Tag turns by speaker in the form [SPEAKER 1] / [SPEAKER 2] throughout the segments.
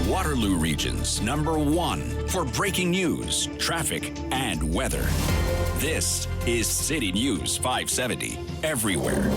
[SPEAKER 1] Waterloo Region's #1 for breaking news, traffic, and weather. This is City News 570 everywhere.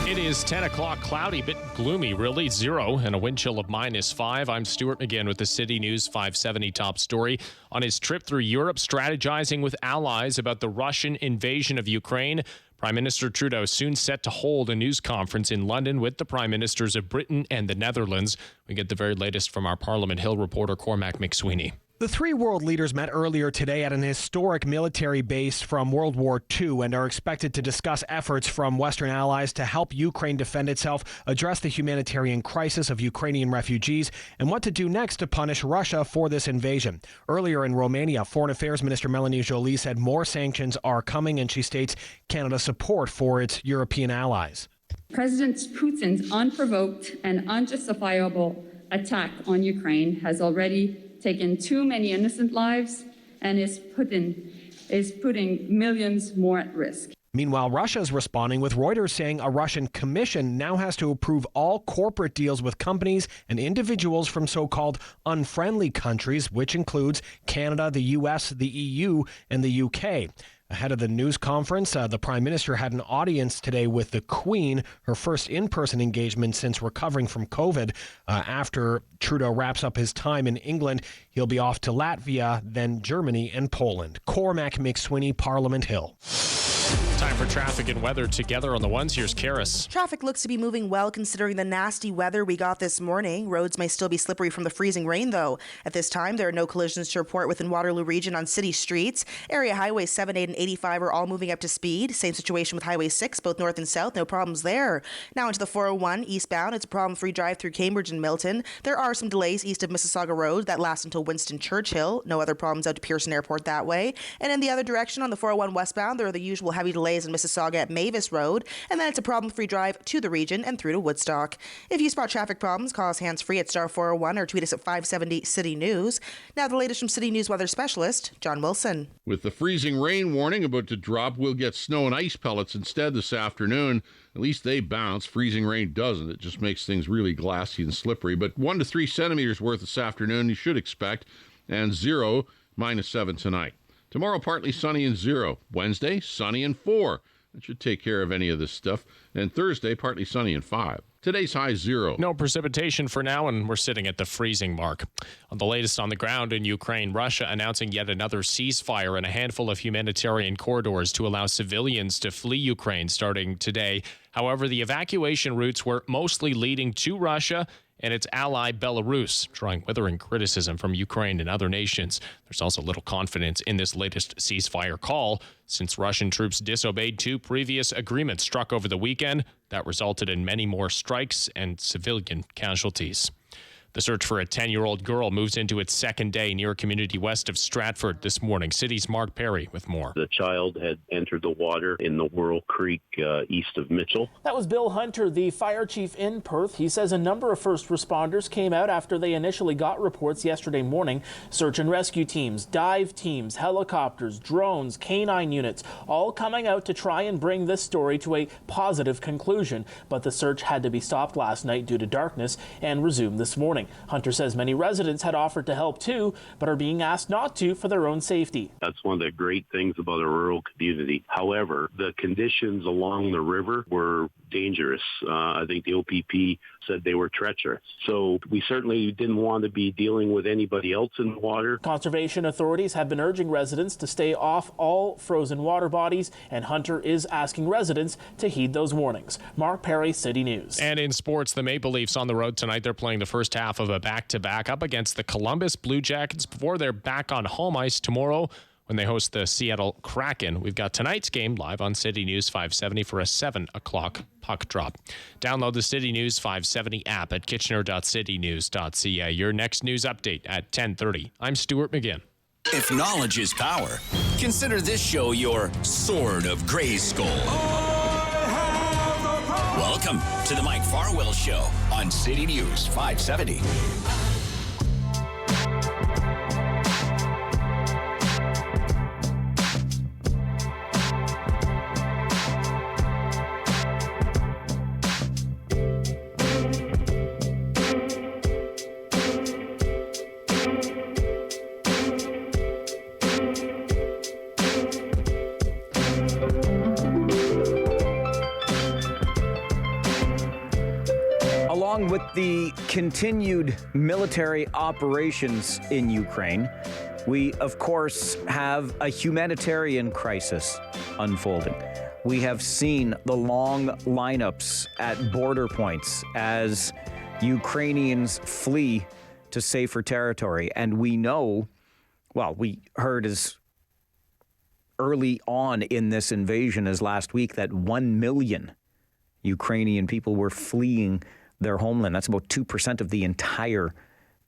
[SPEAKER 2] It is 10 o'clock, cloudy, bit gloomy, really, 0 and a wind chill of -5. I'm Stuart McGinn with the City News 570 top story. On his trip through Europe, strategizing with allies about the Russian invasion of Ukraine, Prime Minister Trudeau soon set to hold a news conference in London with the Prime Ministers of Britain and the Netherlands. We get the very latest from our Parliament Hill reporter, Cormac McSweeney.
[SPEAKER 3] The three world leaders met earlier today at an historic military base from World War II and are expected to discuss efforts from Western allies to help Ukraine defend itself, address the humanitarian crisis of Ukrainian refugees, and what to do next to punish Russia for this invasion. Earlier in Romania, Foreign Affairs Minister Melanie Joly said more sanctions are coming, and she states Canada's support for its European allies.
[SPEAKER 4] President Putin's unprovoked and unjustifiable attack on Ukraine has already taken too many innocent lives and is putting millions more at risk.
[SPEAKER 3] Meanwhile, Russia is responding, with Reuters saying a Russian commission now has to approve all corporate deals with companies and individuals from so-called unfriendly countries, which includes Canada, the U.S., the EU, and the UK. Ahead of the news conference, the Prime Minister had an audience today with the Queen, her first in-person engagement since recovering from COVID. After Trudeau wraps up his time in England, he'll be off to Latvia, then Germany and Poland. Cormac McSweeney, Parliament Hill.
[SPEAKER 2] Time for traffic and weather together on the ones. Here's Karis.
[SPEAKER 5] Traffic looks to be moving well considering the nasty weather we got this morning. Roads may still be slippery from the freezing rain, though. At this time, there are no collisions to report within Waterloo Region on city streets. Area highways 7, 8, and 85 are all moving up to speed. Same situation with Highway 6, both north and south. No problems there. Now into the 401 eastbound. It's a problem-free drive through Cambridge and Milton. There are some delays east of Mississauga Road that last until Winston Churchill. No other problems out to Pearson Airport that way. And in the other direction on the 401 westbound, there are the usual heavy delays in Mississauga at Mavis Road, and then it's a problem-free drive to the region and through to Woodstock. If you spot traffic problems, call us hands-free at star 401 or tweet us at 570 City News. Now the latest from City News weather specialist John Wilson.
[SPEAKER 6] With the freezing rain warning about to drop, we'll get snow and ice pellets instead this afternoon. At least they bounce. Freezing rain doesn't. It just makes things really glassy and slippery. But 1 to 3 centimeters worth this afternoon you should expect, and 0, -7 tonight. Tomorrow, partly sunny and 0. Wednesday, sunny and 4. That should take care of any of this stuff. And Thursday, partly sunny and 5. Today's high 0.
[SPEAKER 2] No precipitation for now, and we're sitting at the freezing mark. On the latest on the ground in Ukraine, Russia announcing yet another ceasefire and a handful of humanitarian corridors to allow civilians to flee Ukraine starting today. However, the evacuation routes were mostly leading to Russia and its ally Belarus, drawing withering criticism from Ukraine and other nations. There's also little confidence in this latest ceasefire call, since Russian troops disobeyed 2 previous agreements struck over the weekend that resulted in many more strikes and civilian casualties. The search for a 10-year-old girl moves into its second day near a community west of Stratford this morning. City's Mark Perry with more.
[SPEAKER 7] The child had entered the water in the Whirl Creek east of Mitchell.
[SPEAKER 8] That was Bill Hunter, the fire chief in Perth. He says a number of first responders came out after they initially got reports yesterday morning. Search and rescue teams, dive teams, helicopters, drones, canine units, all coming out to try and bring this story to a positive conclusion. But the search had to be stopped last night due to darkness and resumed this morning. Hunter says many residents had offered to help too, but are being asked not to for their own safety.
[SPEAKER 7] That's one of the great things about a rural community. However, the conditions along the river were dangerous. I think the OPP said they were treacherous. So we certainly didn't want to be dealing with anybody else in the water.
[SPEAKER 8] Conservation authorities have been urging residents to stay off all frozen water bodies, and Hunter is asking residents to heed those warnings. Mark Perry, City News.
[SPEAKER 2] And in sports, the Maple Leafs on the road tonight. They're playing the first half of a back-to-back up against the Columbus Blue Jackets before they're back on home ice tomorrow when they host the Seattle Kraken. We've got tonight's game live on City News 570 for a 7 o'clock puck drop. Download the City News 570 app at kitchener.citynews.ca. Your next news update at 10:30. I'm Stuart McGinn.
[SPEAKER 1] If knowledge is power, consider this show your Sword of Grayskull. Welcome to the Mike Farwell Show on City News 570.
[SPEAKER 9] along with the continued military operations in Ukraine, we, of course, have a humanitarian crisis unfolding. We have seen the long lineups at border points as Ukrainians flee to safer territory. And we know, well, we heard as early on in this invasion as last week that 1 million Ukrainian people were fleeing their homeland. That's about 2% of the entire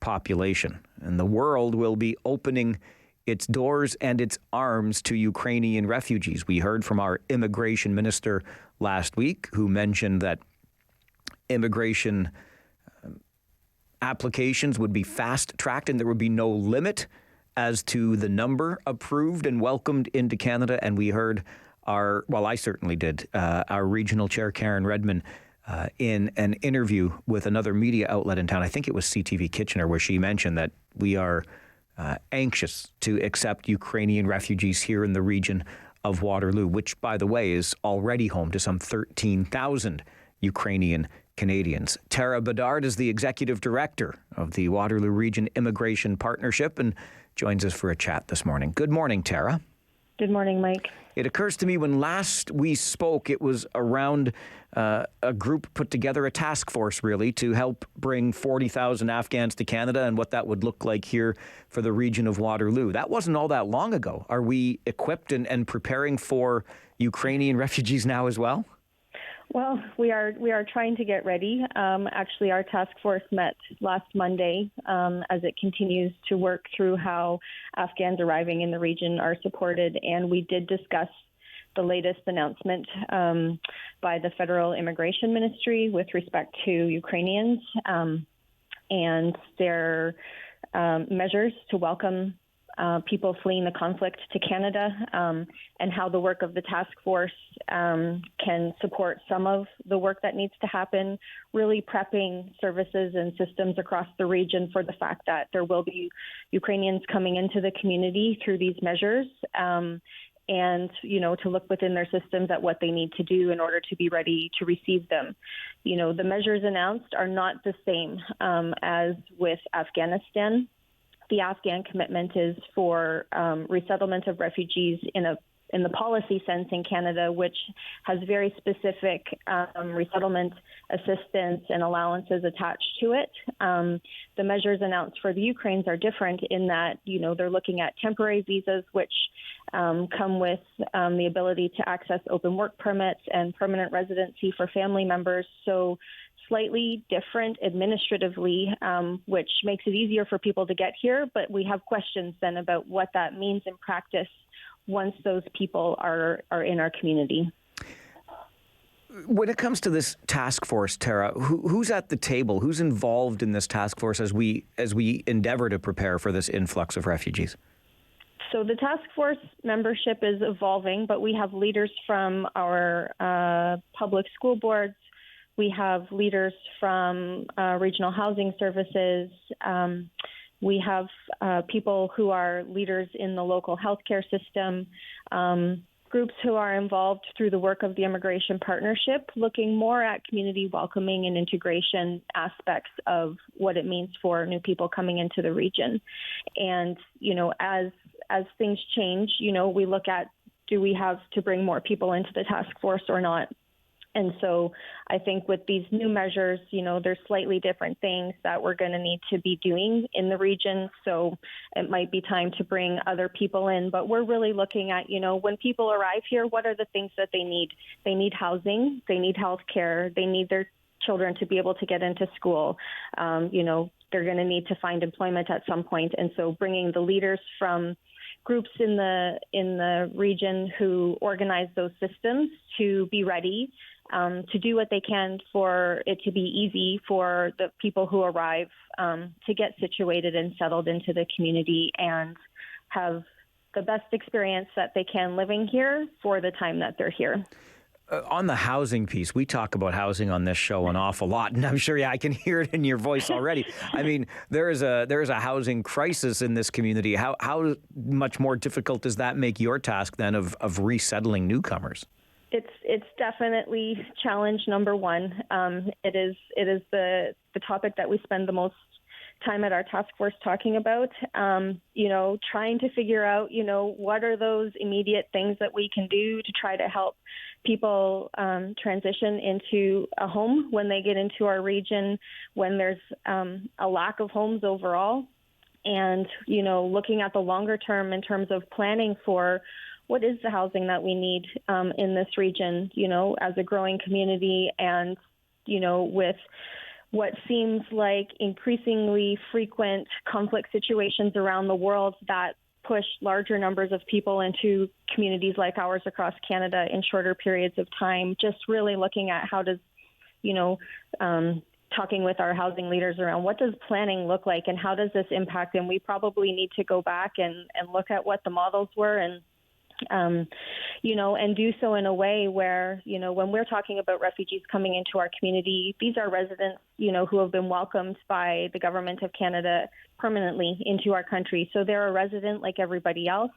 [SPEAKER 9] population. And the world will be opening its doors and its arms to Ukrainian refugees. We heard from our immigration minister last week, who mentioned that immigration applications would be fast-tracked and there would be no limit as to the number approved and welcomed into Canada. And we heard I certainly did, our regional chair, Karen Redmond, in an interview with another media outlet in town, I think it was CTV Kitchener, where she mentioned that we are anxious to accept Ukrainian refugees here in the region of Waterloo, which, by the way, is already home to some 13,000 Ukrainian Canadians. Tara Bedard is the executive director of the Waterloo Region Immigration Partnership and joins us for a chat this morning. Good morning, Tara.
[SPEAKER 10] Good morning, Mike.
[SPEAKER 9] It occurs to me when last we spoke, it was around a group put together, a task force really, to help bring 40,000 Afghans to Canada and what that would look like here for the region of Waterloo. That wasn't all that long ago. Are we equipped and preparing for Ukrainian refugees now as well?
[SPEAKER 10] Well, we are trying to get ready. Actually, our task force met last Monday as it continues to work through how Afghans arriving in the region are supported. And we did discuss the latest announcement by the Federal Immigration Ministry with respect to Ukrainians and their measures to welcome people fleeing the conflict to Canada, and how the work of the task force can support some of the work that needs to happen, really prepping services and systems across the region for the fact that there will be Ukrainians coming into the community through these measures, and, to look within their systems at what they need to do in order to be ready to receive them. The measures announced are not the same as with Afghanistan. The Afghan commitment is for resettlement of refugees in the policy sense in Canada, which has very specific resettlement assistance and allowances attached to it. The measures announced for the Ukrainians are different in that, they're looking at temporary visas, which come with the ability to access open work permits and permanent residency for family members. So slightly different administratively, which makes it easier for people to get here. But we have questions then about what that means in practice once those people are in our community.
[SPEAKER 9] When it comes to this task force, Tara, who's at the table? Who's involved in this task force as we endeavor to prepare for this influx of refugees?
[SPEAKER 10] So the task force membership is evolving, but we have leaders from our public school boards. We have leaders from regional housing services. We have people who are leaders in the local healthcare system, groups who are involved through the work of the Immigration Partnership, looking more at community welcoming and integration aspects of what it means for new people coming into the region. And, as things change, we look at, do we have to bring more people into the task force or not? And so I think with these new measures, there's slightly different things that we're going to need to be doing in the region. So it might be time to bring other people in. But we're really looking at, when people arrive here, what are the things that they need? They need housing. They need health care. They need their children to be able to get into school. They're going to need to find employment at some point. And so bringing the leaders from groups in the region who organize those systems to be ready to do what they can for it to be easy for the people who arrive to get situated and settled into the community and have the best experience that they can living here for the time that they're here.
[SPEAKER 9] On the housing piece, we talk about housing on this show an awful lot, and I'm sure, I can hear it in your voice already. I mean, there is a housing crisis in this community. How much more difficult does that make your task then of resettling newcomers?
[SPEAKER 10] It's definitely challenge number one. It is the topic that we spend the most time at our task force talking about. Trying to figure out, what are those immediate things that we can do to try to help people transition into a home when they get into our region, when there's a lack of homes overall, and looking at the longer term in terms of planning for what is the housing that we need in this region, as a growing community, and, with what seems like increasingly frequent conflict situations around the world that push larger numbers of people into communities like ours across Canada in shorter periods of time. Just really looking at how does, talking with our housing leaders around what does planning look like and how does this impact? And we probably need to go back and look at what the models were and do so in a way where, when we're talking about refugees coming into our community, these are residents, who have been welcomed by the government of Canada permanently into our country. So they're a resident like everybody else,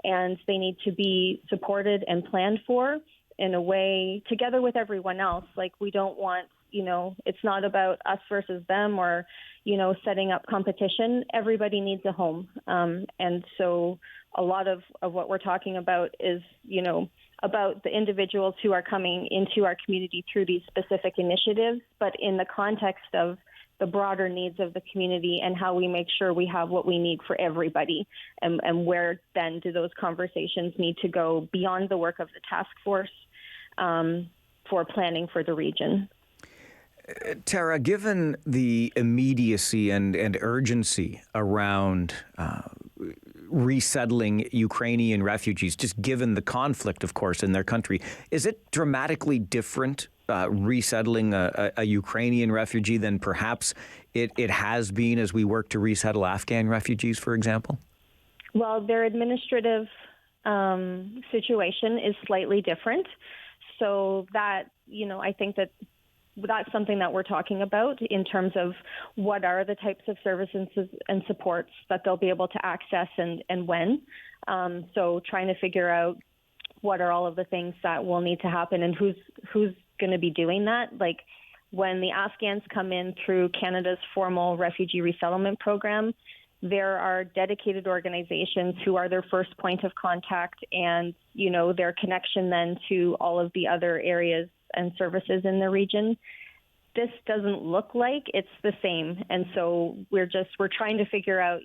[SPEAKER 10] and they need to be supported and planned for in a way together with everyone else. Like, we don't want, it's not about us versus them or, setting up competition. Everybody needs a home. And so a lot of what we're talking about is, about the individuals who are coming into our community through these specific initiatives, but in the context of the broader needs of the community and how we make sure we have what we need for everybody, and where then do those conversations need to go beyond the work of the task force for planning for the region.
[SPEAKER 9] Tara, given the immediacy and urgency around resettling Ukrainian refugees, just given the conflict, of course, in their country, is it dramatically different resettling a Ukrainian refugee than perhaps it has been as we work to resettle Afghan refugees, for example?
[SPEAKER 10] Well, their administrative situation is slightly different. So that, I think that's something that we're talking about in terms of what are the types of services and supports that they'll be able to access and when. So trying to figure out what are all of the things that will need to happen and who's going to be doing that. Like, when the Afghans come in through Canada's formal refugee resettlement program, there are dedicated organizations who are their first point of contact and, their connection then to all of the other areas and services in the region. This doesn't look like it's the same. And so we're trying to figure out,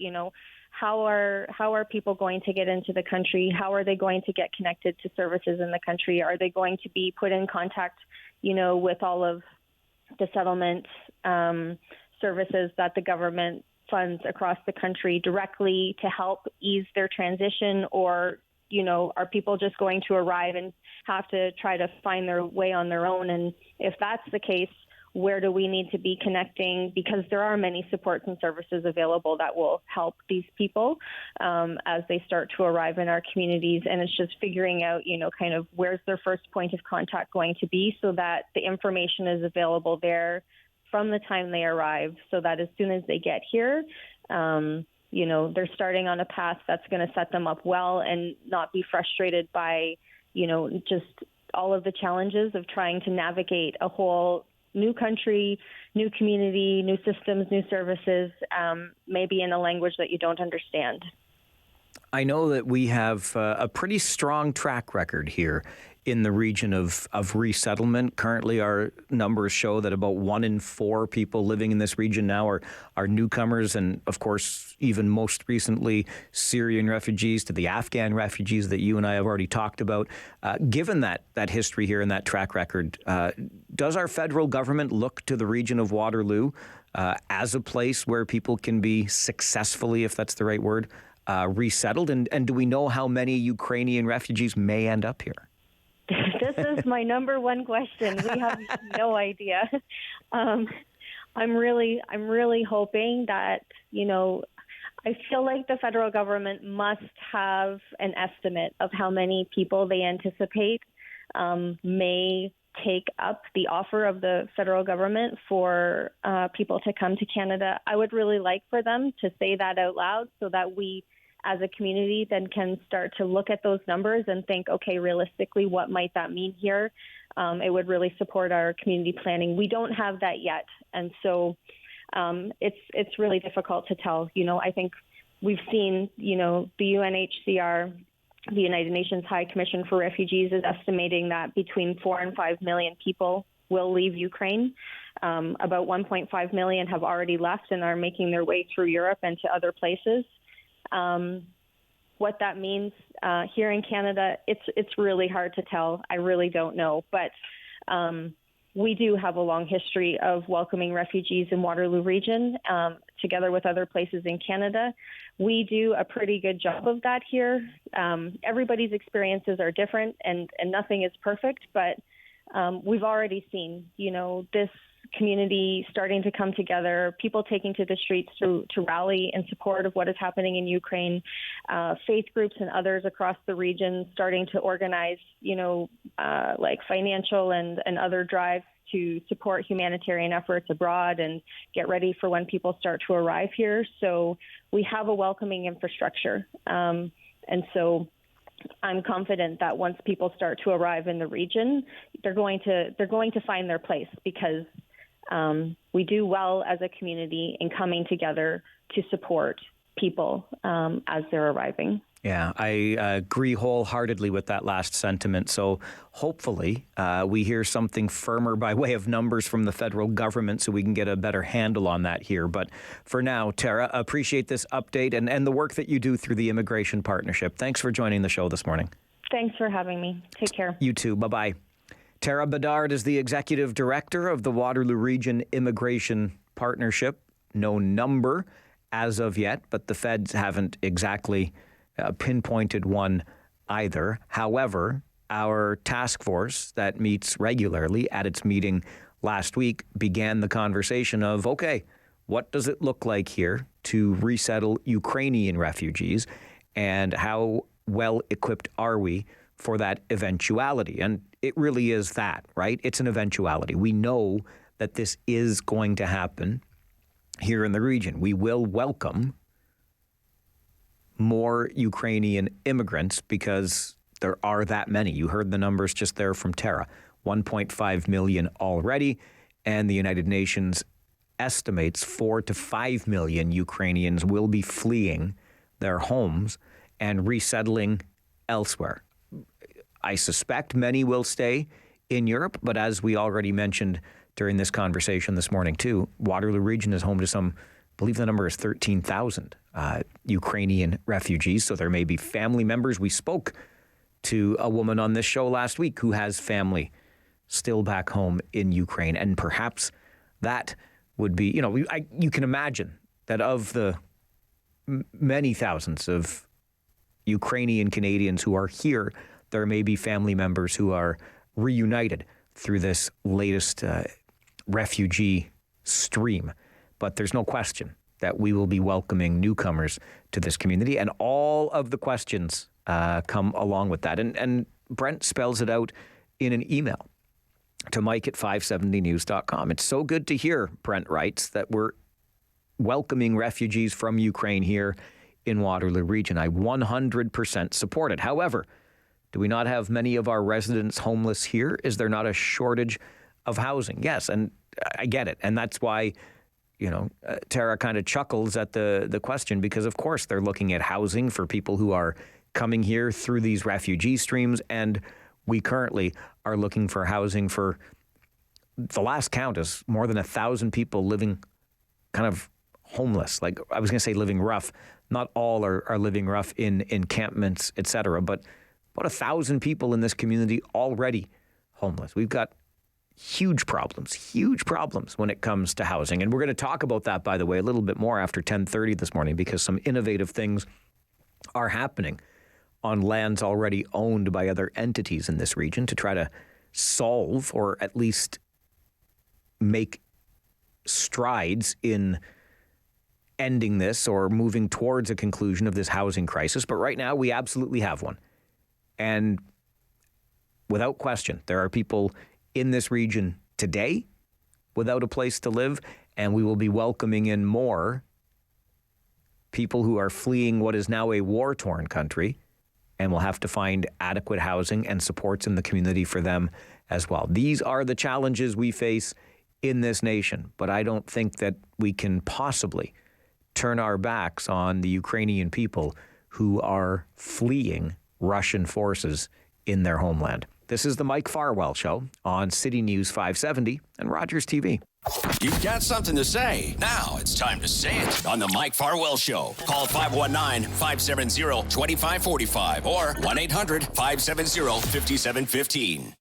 [SPEAKER 10] how are people going to get into the country? How are they going to get connected to services in the country? Are they going to be put in contact, with all of the settlement services that the government funds across the country directly to help ease their transition? Or, are people just going to arrive and have to try to find their way on their own? And if that's the case, where do we need to be connecting? Because there are many supports and services available that will help these people as they start to arrive in our communities. And it's just figuring out, kind of where's their first point of contact going to be so that the information is available there from the time they arrive, so that as soon as they get here, they're starting on a path that's going to set them up well and not be frustrated by, just all of the challenges of trying to navigate a whole new country, new community, new systems, new services, maybe in a language that you don't understand.
[SPEAKER 9] I know that we have a pretty strong track record here in the region of resettlement. Currently, our numbers show that about 1 in 4 people living in this region now are newcomers, and of course, even most recently, Syrian refugees to the Afghan refugees that you and I have already talked about. Given that history here and that track record, does our federal government look to the region of Waterloo as a place where people can be successfully, if that's the right word, resettled? And do we know how many Ukrainian refugees may end up here?
[SPEAKER 10] This is my number one question. We have no idea. I'm really hoping that, I feel like the federal government must have an estimate of how many people they anticipate may take up the offer of the federal government for people to come to Canada. I would really like for them to say that out loud so that we as a community then can start to look at those numbers and think, okay, realistically, what might that mean here? It would really support our community planning. We don't have that yet. And so it's really difficult to tell. I think we've seen, the UNHCR, the United Nations High Commission for Refugees, is estimating that between 4 and 5 million people will leave Ukraine. About 1.5 million have already left and are making their way through Europe and to other places. What that means here in Canada, it's really hard to tell. I really don't know. But we do have a long history of welcoming refugees in Waterloo Region, together with other places in Canada. We do a pretty good job of that here. Everybody's experiences are different, and nothing is perfect, but we've already seen, this community starting to come together, people taking to the streets to rally in support of what is happening in Ukraine, faith groups and others across the region starting to organize, like financial and other drives to support humanitarian efforts abroad and get ready for when people start to arrive here. So we have a welcoming infrastructure. And so I'm confident that once people start to arrive in the region, they're going to find their place, because we do well as a community in coming together to support people as they're arriving.
[SPEAKER 9] Yeah, I agree wholeheartedly with that last sentiment. So hopefully we hear something firmer by way of numbers from the federal government so we can get a better handle on that here. But for now, Tara, appreciate this update and the work that you do through the Immigration Partnership. Thanks for joining the show this morning.
[SPEAKER 10] Thanks for having me. Take care.
[SPEAKER 9] You too. Bye-bye. Tara Bedard is the Executive Director of the Waterloo Region Immigration Partnership. No number as of yet, but the feds haven't exactly pinpointed one either. However, our task force that meets regularly at its meeting last week began the conversation of, okay, what does it look like here to resettle Ukrainian refugees, and how well equipped are we for that eventuality? And it really is that, right? It's an eventuality. We know that this is going to happen here in the region. We will welcome more Ukrainian immigrants because there are that many. You heard the numbers just there from Tara. 1.5 million already, and the United Nations estimates 4 to 5 million Ukrainians will be fleeing their homes and resettling elsewhere. I suspect many will stay in Europe, but as we already mentioned during this conversation this morning too, Waterloo Region is home to some, I believe the number is 13,000 Ukrainian refugees. So there may be family members. We spoke to a woman on this show last week who has family still back home in Ukraine. And perhaps that would be, you can imagine that of the many thousands of Ukrainian Canadians who are here, there may be family members who are reunited through this latest refugee stream. But there's no question that we will be welcoming newcomers to this community, and all of the questions come along with that. And Brent spells it out in an email to Mike at 570news.com. It's so good to hear, Brent writes, that we're welcoming refugees from Ukraine here in Waterloo Region. I 100% support it. However, do we not have many of our residents homeless here? Is there not a shortage of housing? Yes, and I get it. And that's why, Tara kind of chuckles at the question, because, of course, they're looking at housing for people who are coming here through these refugee streams. And we currently are looking for housing for, the last count is more than 1,000 people living kind of homeless. Like, I was going to say living rough. Not all are living rough in encampments, et cetera, but about 1,000 people in this community already homeless. We've got huge problems when it comes to housing. And we're going to talk about that, by the way, a little bit more after 10:30 this morning, because some innovative things are happening on lands already owned by other entities in this region to try to solve, or at least make strides in ending this or moving towards a conclusion of this housing crisis. But right now, we absolutely have one. And without question, there are people in this region today without a place to live, and we will be welcoming in more people who are fleeing what is now a war-torn country, and we'll have to find adequate housing and supports in the community for them as well. These are the challenges we face in this nation, but I don't think that we can possibly turn our backs on the Ukrainian people who are fleeing Russian forces in their homeland. This is the Mike Farwell Show on City News 570 and Rogers TV.
[SPEAKER 1] You've got something to say. Now it's time to say it on the Mike Farwell Show. Call 519-570-2545 or 1-800-570-5715.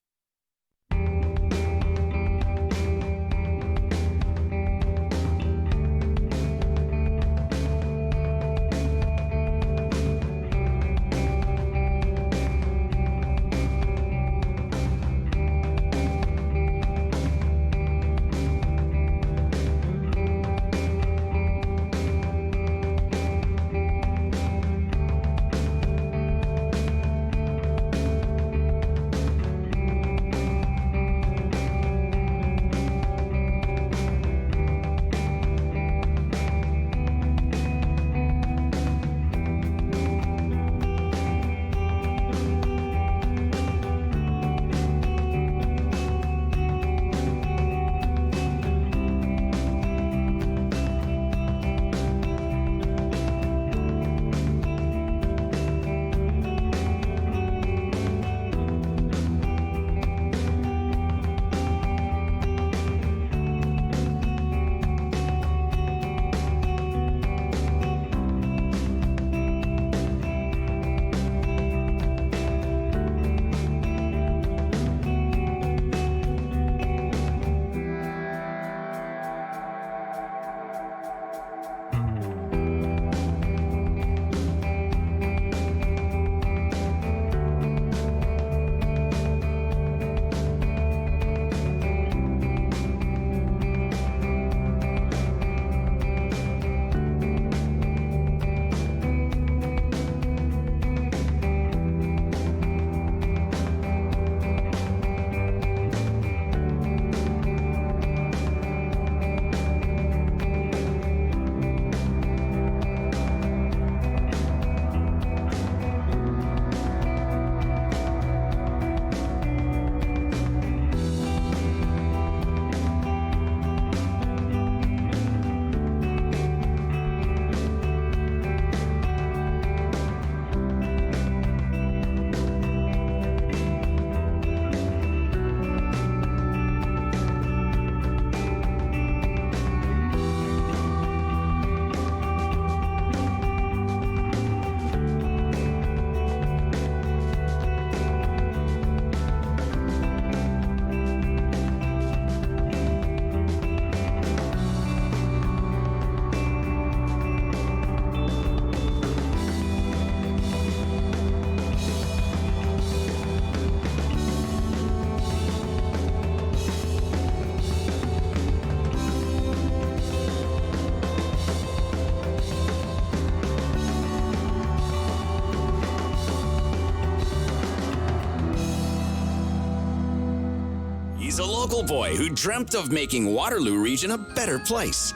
[SPEAKER 1] He's a local boy who dreamt of making Waterloo Region a better place.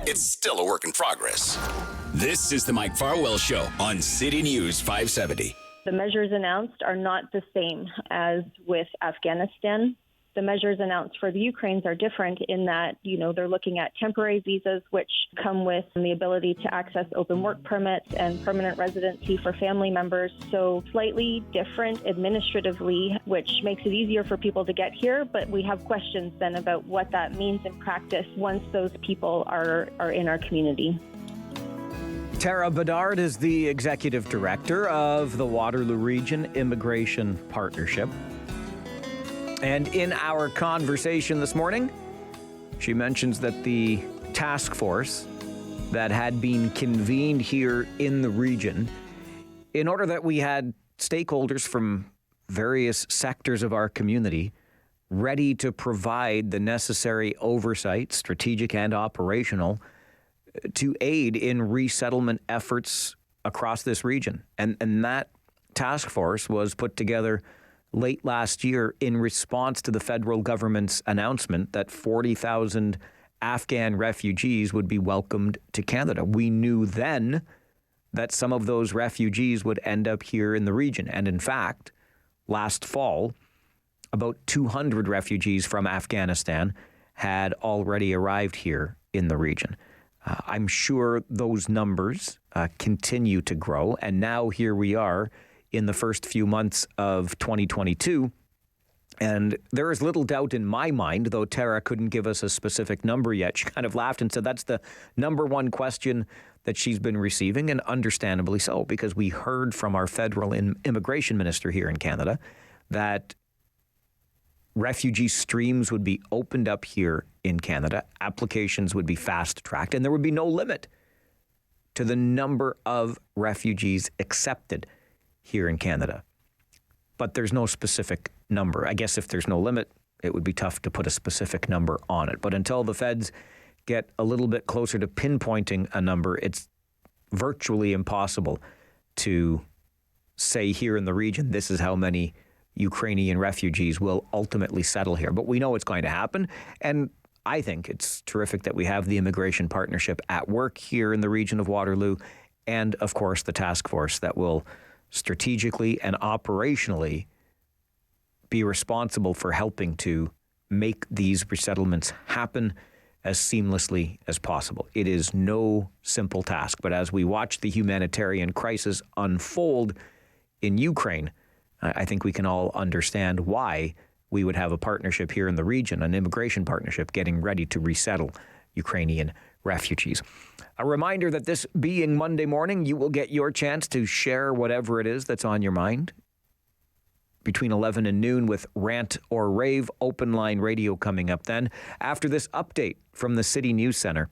[SPEAKER 1] It's still a work in progress. This is the Mike Farwell Show on City News 570.
[SPEAKER 10] The measures announced are not the same as with Afghanistan. The measures announced for the Ukrainians are different in that, they're looking at temporary visas, which come with the ability to access open work permits and permanent residency for family members. So slightly different administratively, which makes it easier for people to get here. But we have questions then about what that means in practice once those people are in our community.
[SPEAKER 9] Tara Bedard is the executive director of the Waterloo Region Immigration Partnership. And in our conversation this morning, she mentions that the task force that had been convened here in the region, in order that we had stakeholders from various sectors of our community ready to provide the necessary oversight, strategic and operational, to aid in resettlement efforts across this region. And that task force was put together late last year in response to the federal government's announcement that 40,000 Afghan refugees would be welcomed to Canada. We knew then that some of those refugees would end up here in the region. And in fact, last fall, about 200 refugees from Afghanistan had already arrived here in the region. I'm sure those numbers continue to grow. And now here we are in the first few months of 2022. And there is little doubt in my mind, though Tara couldn't give us a specific number yet. She kind of laughed and said that's the number one question that she's been receiving, and understandably so, because we heard from our federal immigration minister here in Canada that refugee streams would be opened up here in Canada, applications would be fast-tracked, and there would be no limit to the number of refugees accepted here in Canada. But there's no specific number. I guess if there's no limit, it would be tough to put a specific number on it. But until the feds get a little bit closer to pinpointing a number, it's virtually impossible to say here in the region, this is how many Ukrainian refugees will ultimately settle here. But we know it's going to happen. And I think it's terrific that we have the immigration partnership at work here in the region of Waterloo, and of course the task force that will strategically and operationally be responsible for helping to make these resettlements happen as seamlessly as possible. It is no simple task, but as we watch the humanitarian crisis unfold in Ukraine, I think we can all understand why we would have a partnership here in the region, an immigration partnership, getting ready to resettle Ukrainian refugees. A reminder that this being Monday morning, you will get your chance to share whatever it is that's on your mind between 11 and noon with Rant or Rave, open line radio coming up then. After this update from the City News Center,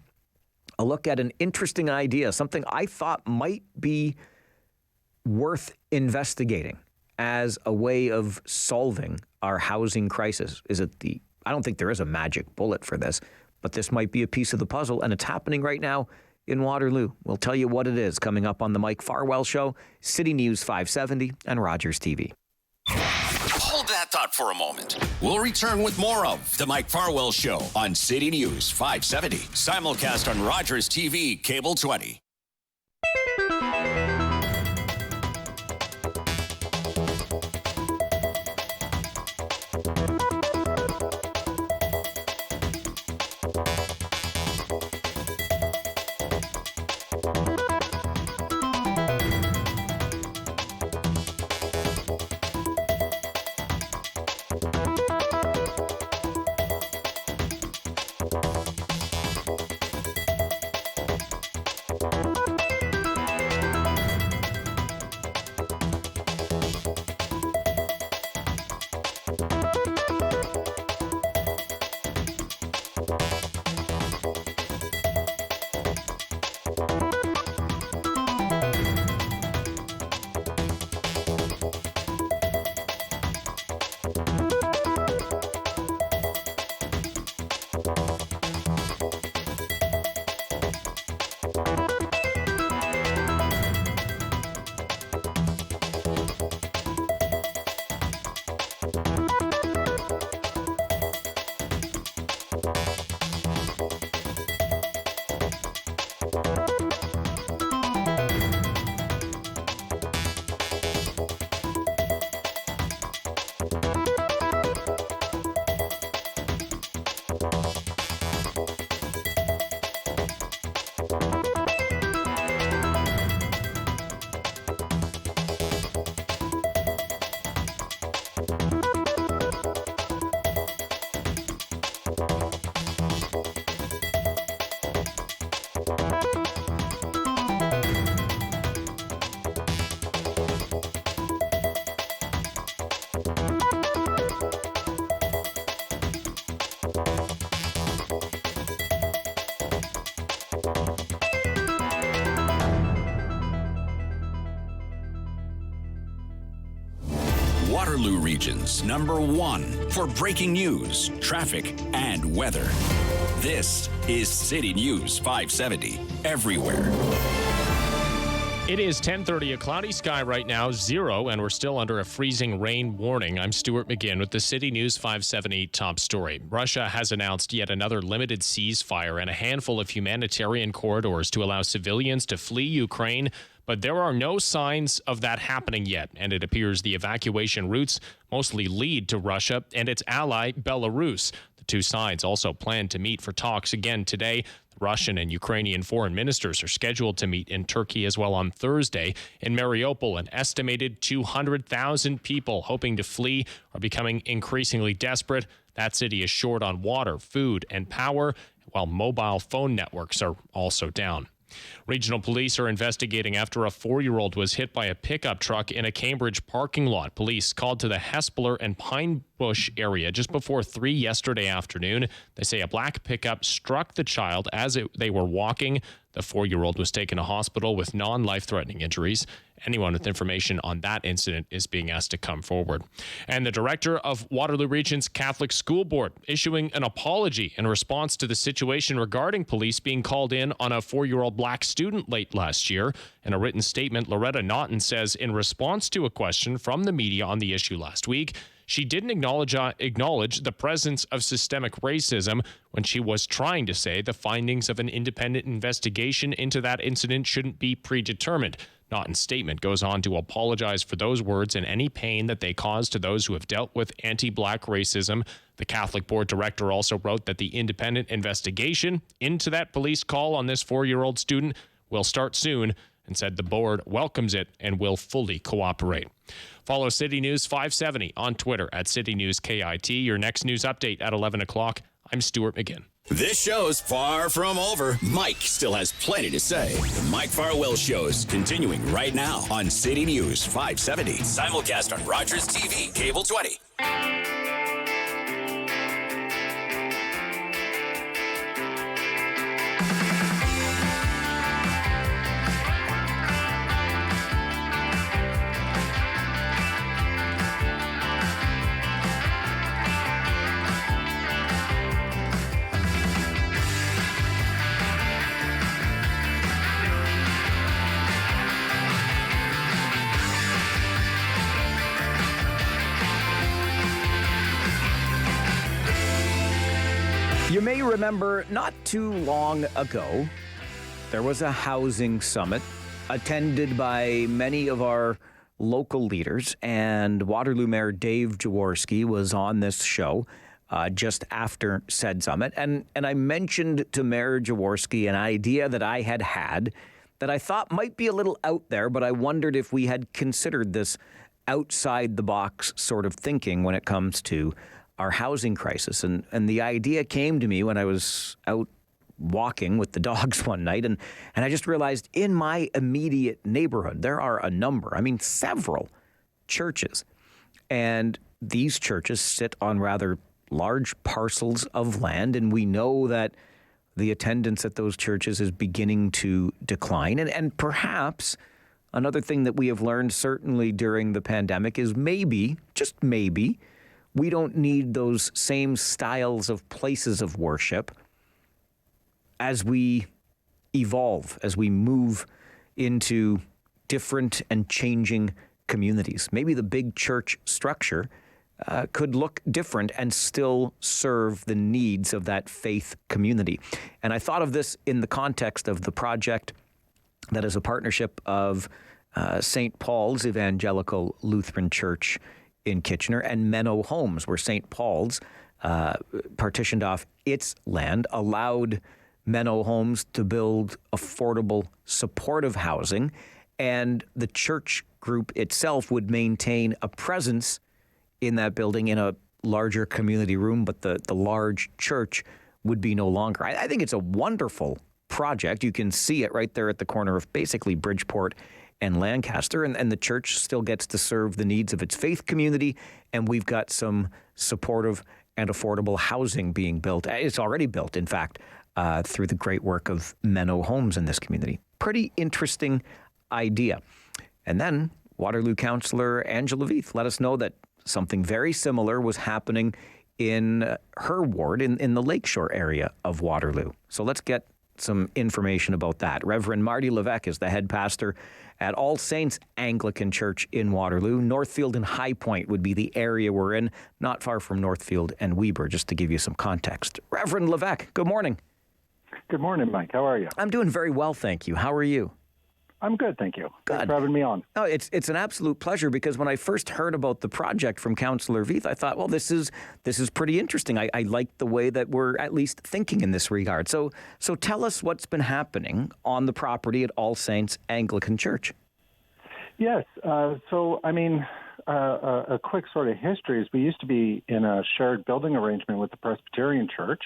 [SPEAKER 9] a look at an interesting idea, something I thought might be worth investigating as a way of solving our housing crisis. I don't think there is a magic bullet for this, but this might be a piece of the puzzle, and it's happening right now in Waterloo. We'll tell you what it is coming up on the Mike Farwell Show, City News 570, and Rogers TV.
[SPEAKER 1] Hold that thought for a moment. We'll return with more of the Mike Farwell Show on City News 570, simulcast on Rogers TV, Cable 20. Waterloo Region's #1 for breaking news, traffic, and weather. This is City News 570, everywhere.
[SPEAKER 2] It is 10:30, a cloudy sky right now, 0, and we're still under a freezing rain warning. I'm Stuart McGinn with the City News 570 top story. Russia has announced yet another limited ceasefire and a handful of humanitarian corridors to allow civilians to flee Ukraine, but there are no signs of that happening yet, and it appears the evacuation routes mostly lead to Russia and its ally, Belarus. The two sides also plan to meet for talks again today. Russian and Ukrainian foreign ministers are scheduled to meet in Turkey as well on Thursday. In Mariupol, an estimated 200,000 people hoping to flee are becoming increasingly desperate. That city is short on water, food, and power, while mobile phone networks are also down. Regional police are investigating after a 4-year-old was hit by a pickup truck in a Cambridge parking lot. Police called to the Hespeler and Pine Bush area just before 3 yesterday afternoon. They say a black pickup struck the child as they were walking. The 4-year-old was taken to hospital with non-life-threatening injuries. Anyone with information on that incident is being asked to come forward. And the director of Waterloo Region's Catholic School Board issuing an apology in response to the situation regarding police being called in on a 4-year-old black student late last year. In a written statement, Loretta Naughton says in response to a question from the media on the issue last week, she didn't acknowledge the presence of systemic racism when she was trying to say the findings of an independent investigation into that incident shouldn't be predetermined. Naughton's statement goes on to apologize for those words and any pain that they caused to those who have dealt with anti-black racism. The Catholic Board director also wrote that the independent investigation into that police call on this 4-year-old student will start soon, and said the board welcomes it and will fully cooperate. Follow City News 570 on Twitter at City News KIT. Your next news update at 11 o'clock. I'm Stuart McGinn.
[SPEAKER 1] This show's far from over. Mike still has plenty to say. The Mike Farwell Show's continuing right now on City News 570. Simulcast on Rogers TV, Cable 20.
[SPEAKER 9] You may remember not too long ago, there was a housing summit attended by many of our local leaders, and Waterloo Mayor Dave Jaworski was on this show just after said summit. And I mentioned to Mayor Jaworski an idea that I had that I thought might be a little out there, but I wondered if we had considered this outside the box sort of thinking when it comes to our housing crisis. And the idea came to me when I was out walking with the dogs one night, and I just realized in my immediate neighborhood, there are several churches. And these churches sit on rather large parcels of land, and we know that the attendance at those churches is beginning to decline. And perhaps another thing that we have learned certainly during the pandemic is maybe, just maybe, we don't need those same styles of places of worship as we evolve, as we move into different and changing communities. Maybe the big church structure could look different and still serve the needs of that faith community. And I thought of this in the context of the project that is a partnership of St. Paul's Evangelical Lutheran Church in Kitchener and Menno Homes, where St. Paul's partitioned off its land, allowed Menno Homes to build affordable, supportive housing, and the church group itself would maintain a presence in that building in a larger community room, but the large church would be no longer. I think it's a wonderful project. You can see it right there at the corner of basically Bridgeport and Lancaster, and the church still gets to serve the needs of its faith community, and we've got some supportive and affordable housing being built. It's already built, in fact, through the great work of Menno Homes in this community. Pretty interesting idea. And then Waterloo Councillor Angela Veith let us know that something very similar was happening in her ward in the Lakeshore area of Waterloo. So let's get some information about that. Reverend Marty Levesque is the head pastor at All Saints Anglican Church in Waterloo. Northfield and High Point would be the area we're in, not far from Northfield and Weber, just to give you some context. Reverend Levesque, good morning.
[SPEAKER 11] Good morning, Mike. How are you?
[SPEAKER 9] I'm doing very well, thank you. How are you?
[SPEAKER 11] I'm good, thank you.
[SPEAKER 9] Good.
[SPEAKER 11] Thanks for having me on.
[SPEAKER 9] Oh, it's an absolute pleasure, because when I first heard about the project from Councillor Veith, I thought, well, this is pretty interesting. I like the way that we're at least thinking in this regard. So tell us what's been happening on the property at All Saints Anglican Church.
[SPEAKER 11] Yes. A quick sort of history is we used to be in a shared building arrangement with the Presbyterian Church,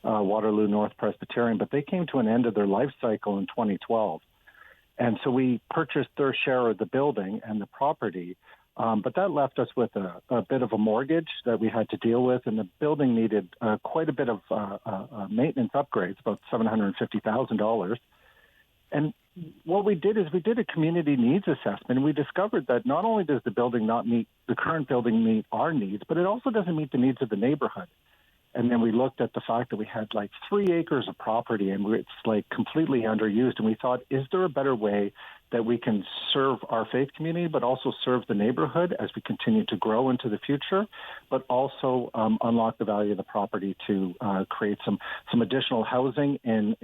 [SPEAKER 11] Waterloo North Presbyterian, but they came to an end of their life cycle in 2012. And so we purchased their share of the building and the property, but that left us with a bit of a mortgage that we had to deal with, and the building needed quite a bit of maintenance upgrades, about $750,000. And what we did is we did a community needs assessment, and we discovered that not only does the current building meet our needs, but it also doesn't meet the needs of the neighborhood. And then we looked at the fact that we had like 3 acres of property, and it's like completely underused. And we thought, is there a better way that we can serve our faith community, but also serve the neighborhood as we continue to grow into the future, but also unlock the value of the property to create some additional housing in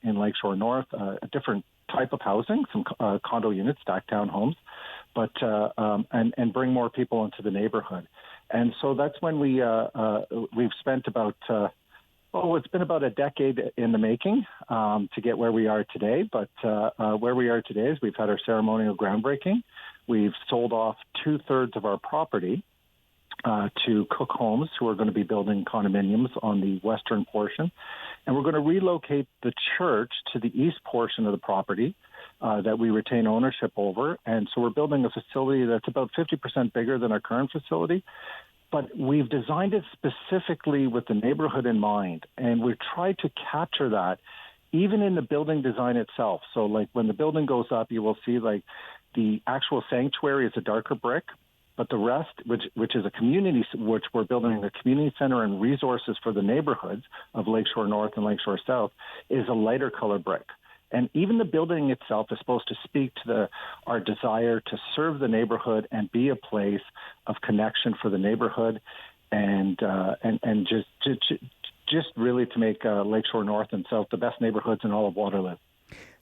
[SPEAKER 11] Lakeshore North, a different type of housing, some condo units, stacked townhomes, but and bring more people into the neighborhood. And so that's when we've spent about, it's been about a decade in the making to get where we are today. But where we are today is we've had our ceremonial groundbreaking. We've sold off 2/3 of our property to Cook Homes, who are going to be building condominiums on the western portion. And we're going to relocate the church to the east portion of the property that we retain ownership over. And so we're building a facility that's about 50% bigger than our current facility. But we've designed it specifically with the neighborhood in mind. And we've tried to capture that even in the building design itself. So like when the building goes up, you will see like the actual sanctuary is a darker brick. But the rest, which is a community, which we're building a community center and resources for the neighborhoods of Lakeshore North and Lakeshore South, is a lighter color brick. And even the building itself is supposed to speak to our desire to serve the neighborhood and be a place of connection for the neighborhood, and just really to make Lakeshore North and South the best neighborhoods in all of Waterloo.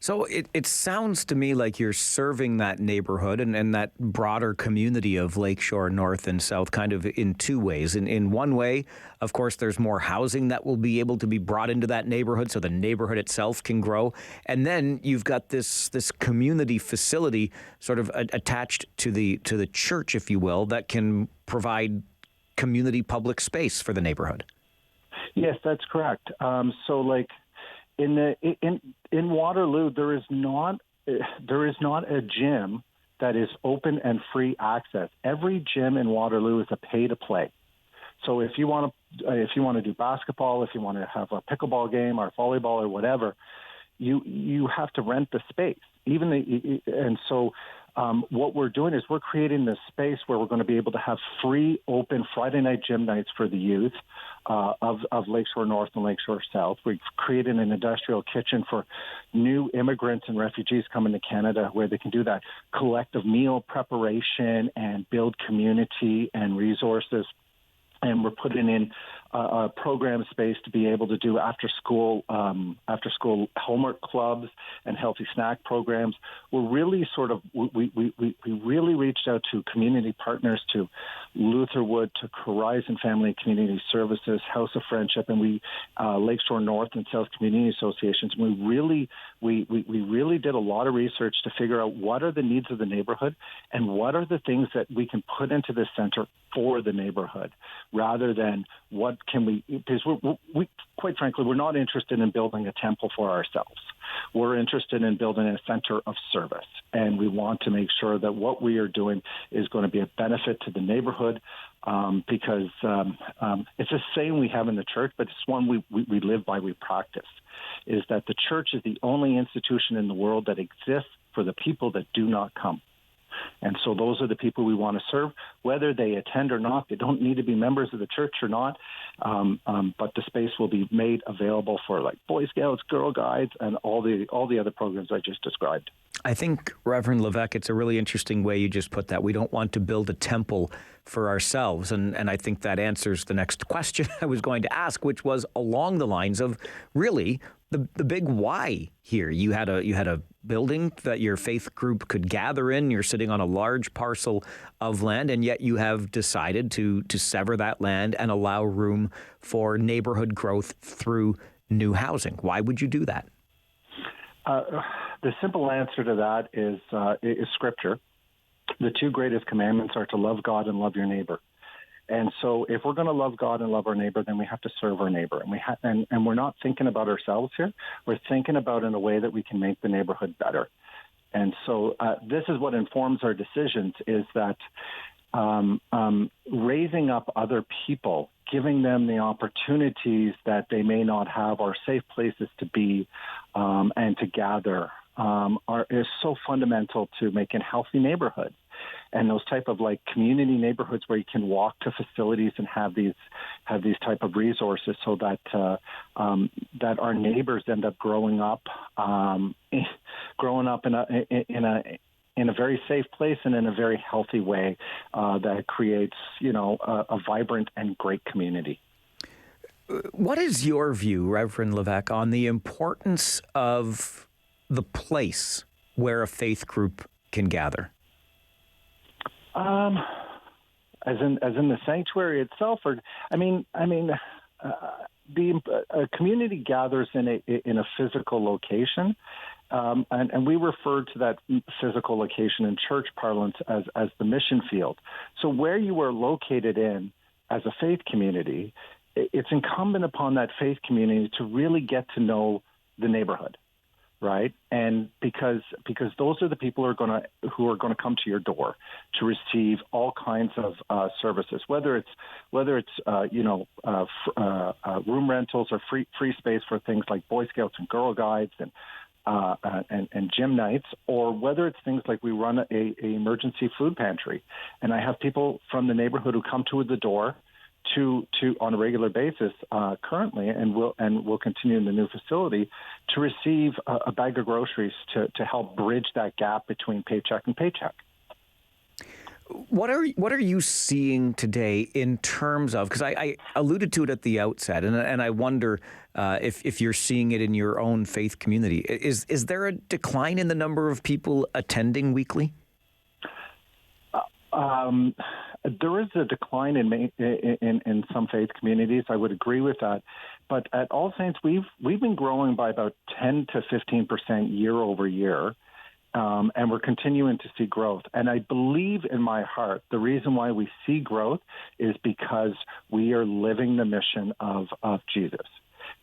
[SPEAKER 9] So it sounds to me like you're serving that neighborhood and that broader community of Lakeshore North and South kind of in two ways. In one way, of course, there's more housing that will be able to be brought into that neighborhood so the neighborhood itself can grow. And then you've got this community facility sort of attached to the church, if you will, that can provide community public space for the neighborhood.
[SPEAKER 11] Yes, that's correct. In Waterloo, there is not a gym that is open and free access. Every gym in Waterloo is a pay to play. So if you want to do basketball, if you want to have a pickleball game or volleyball or whatever, you have to rent the space. What we're doing is we're creating this space where we're going to be able to have free, open Friday night gym nights for the youth of Lakeshore North and Lakeshore South. We've created an industrial kitchen for new immigrants and refugees coming to Canada, where they can do that collective meal preparation and build community and resources. And we're putting in a program space to be able to do after school homework clubs and healthy snack programs. We're really we really reached out to community partners, to Lutherwood, to Horizon Family Community Services, House of Friendship, and Lakeshore North and South Community Associations. We really did a lot of research to figure out what are the needs of the neighborhood and what are the things that we can put into this center for the neighborhood, rather than what can we, because we quite frankly, we're not interested in building a temple for ourselves. We're interested in building a center of service, and we want to make sure that what we are doing is going to be a benefit to the neighborhood, because it's a saying we have in the church, but it's one we live by, we practice, is that the church is the only institution in the world that exists for the people that do not come. And so those are the people we want to serve, whether they attend or not. They don't need to be members of the church or not, but the space will be made available for like Boy Scouts, Girl Guides, and all the other programs I just described.
[SPEAKER 9] I think, Reverend Levesque, it's a really interesting way you just put that. We don't want to build a temple for ourselves. And I think that answers the next question I was going to ask, which was along the lines of really the big why here. You had a building that your faith group could gather in. You're sitting on a large parcel of land, and yet you have decided to sever that land and allow room for neighborhood growth through new housing. Why would you do that?
[SPEAKER 11] The simple answer to that is Scripture. The two greatest commandments are to love God and love your neighbor. And so if we're going to love God and love our neighbor, then we have to serve our neighbor. And we're not thinking about ourselves here. We're thinking about in a way that we can make the neighborhood better. And so this is what informs our decisions, is that raising up other people, giving them the opportunities that they may not have, or safe places to be and to gather, is so fundamental to making healthy neighborhoods. And those type of like community neighborhoods where you can walk to facilities and have these type of resources, so that that our neighbors end up growing up in a very safe place and in a very healthy way that creates, a vibrant and great community.
[SPEAKER 9] What is your view, Reverend Levesque, on the importance of the place where a faith group can gather?
[SPEAKER 11] As in the sanctuary itself, or the community gathers in a physical location, and we refer to that physical location in church parlance as the mission field. So where you are located in as a faith community, it's incumbent upon that faith community to really get to know the neighborhood. Right, and because those are the people who are going to come to your door to receive all kinds of services, whether it's room rentals or free space for things like Boy Scouts and Girl Guides and gym nights, or whether it's things like we run a emergency food pantry, and I have people from the neighborhood who come to the door to on a regular basis currently, and will continue in the new facility, to receive a bag of groceries to help bridge that gap between paycheck and paycheck.
[SPEAKER 9] What are you seeing today in terms of, because I alluded to it at the outset, and I wonder if you're seeing it in your own faith community. Is there a decline in the number of people attending weekly?
[SPEAKER 11] There is a decline in some faith communities. I would agree with that. But at All Saints, we've been growing by about 10 to 15% year over year, and we're continuing to see growth. And I believe in my heart the reason why we see growth is because we are living the mission of Jesus.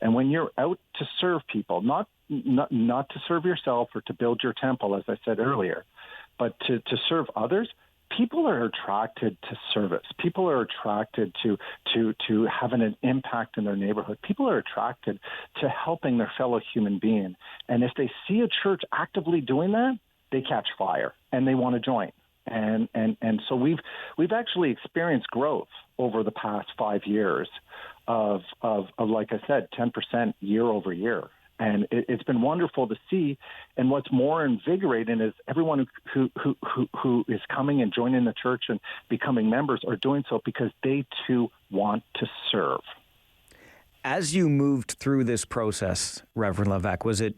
[SPEAKER 11] And when you're out to serve people, not to serve yourself or to build your temple, as I said earlier, but to serve others, people are attracted to service. People are attracted to having an impact in their neighborhood. People are attracted to helping their fellow human being. And if they see a church actively doing that, they catch fire and they want to join. And so we've actually experienced growth over the past 5 years of like I said, 10% year over year. And it's been wonderful to see. And what's more invigorating is everyone who is coming and joining the church and becoming members are doing so because they too want to serve.
[SPEAKER 9] As you moved through this process, Reverend Levesque, was it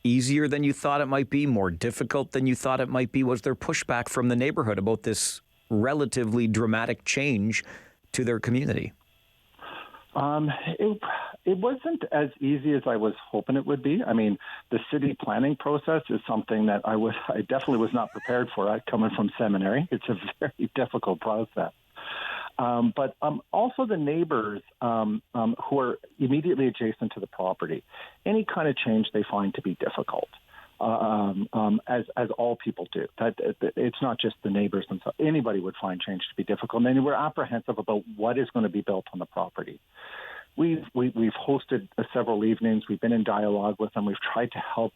[SPEAKER 9] easier than you thought it might be, more difficult than you thought it might be? Was there pushback from the neighborhood about this relatively dramatic change to their community?
[SPEAKER 11] It wasn't as easy as I was hoping it would be. I mean, the city planning process is something that I definitely was not prepared for. Coming from seminary, it's a very difficult process. But also the neighbors who are immediately adjacent to the property, any kind of change they find to be difficult. As all people do. That it's not just the neighbors themselves. Anybody would find change to be difficult, and we're apprehensive about what is going to be built on the property. We've hosted several evenings. We've been in dialogue with them. We've tried to help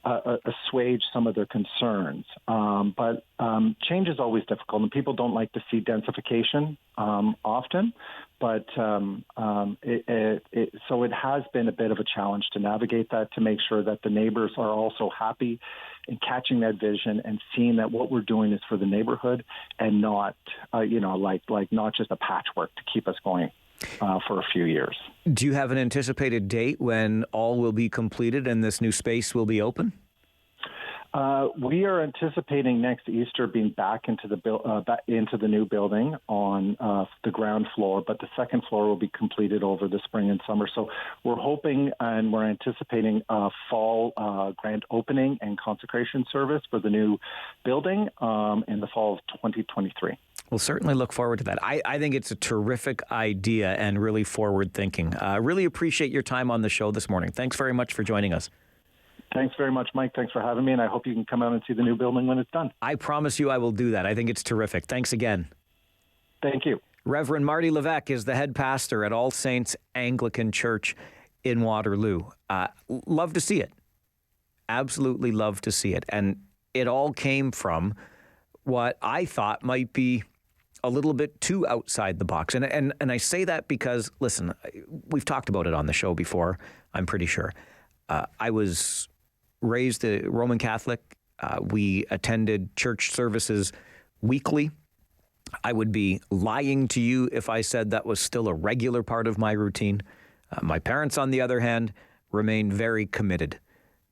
[SPEAKER 11] assuage some of their concerns. But change is always difficult, and people don't like to see densification often. But so it has been a bit of a challenge to navigate that, to make sure that the neighbors are also happy in catching that vision and seeing that what we're doing is for the neighborhood and not, like not just a patchwork to keep us going for a few years.
[SPEAKER 9] Do you have an anticipated date when all will be completed and this new space will be open?
[SPEAKER 11] We are anticipating next Easter being back into the new building on the ground floor, but the second floor will be completed over the spring and summer. So we're hoping and we're anticipating a fall grand opening and consecration service for the new building in the fall of 2023.
[SPEAKER 9] We'll certainly look forward to that. I think it's a terrific idea and really forward thinking. Really appreciate your time on the show this morning. Thanks very much for joining us.
[SPEAKER 11] Thanks very much, Mike. Thanks for having me, and I hope you can come out and see the new building when it's done.
[SPEAKER 9] I promise you I will do that. I think it's terrific. Thanks again.
[SPEAKER 11] Thank you.
[SPEAKER 9] Reverend Marty Levesque is the head pastor at All Saints Anglican Church in Waterloo. Love to see it. Absolutely love to see it. And it all came from what I thought might be a little bit too outside the box. And I say that because, listen, we've talked about it on the show before, I'm pretty sure. I was raised a Roman Catholic. We attended church services weekly. I would be lying to you if I said that was still a regular part of my routine. My parents, on the other hand, remained very committed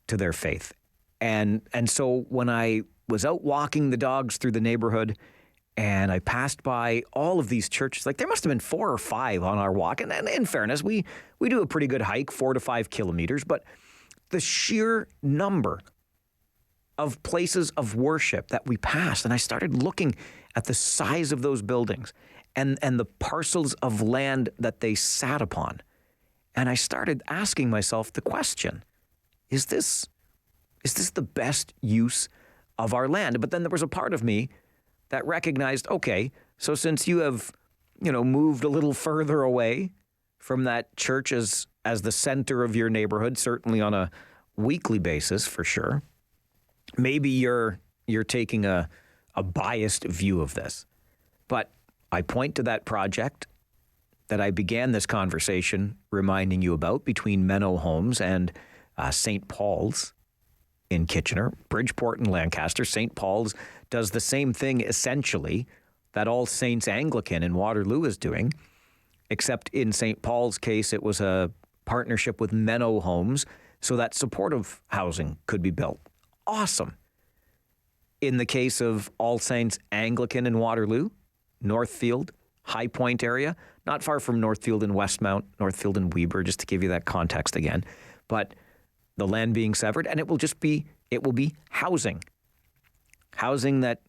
[SPEAKER 9] to their faith. And so when I was out walking the dogs through the neighborhood and I passed by all of these churches, like there must have been 4 or 5 on our walk. And in fairness, we do a pretty good hike, 4 to 5 kilometers, but the sheer number of places of worship that we passed, and I started looking at the size of those buildings and the parcels of land that they sat upon. And I started asking myself the question, is this the best use of our land? But then there was a part of me that recognized, okay, so since you have, moved a little further away from that church as the center of your neighborhood, certainly on a weekly basis for sure, maybe you're taking a biased view of this. But I point to that project that I began this conversation reminding you about between Menno Homes and St. Paul's in Kitchener, Bridgeport and Lancaster. St. Paul's does the same thing essentially that All Saints Anglican in Waterloo is doing, except in St. Paul's case, it was a partnership with Menno Homes so that supportive housing could be built. Awesome. In the case of All Saints Anglican in Waterloo, Northfield, High Point area, not far from Northfield and Westmount, Northfield and Weber, just to give you that context again. But the land being severed, and it will be housing. Housing that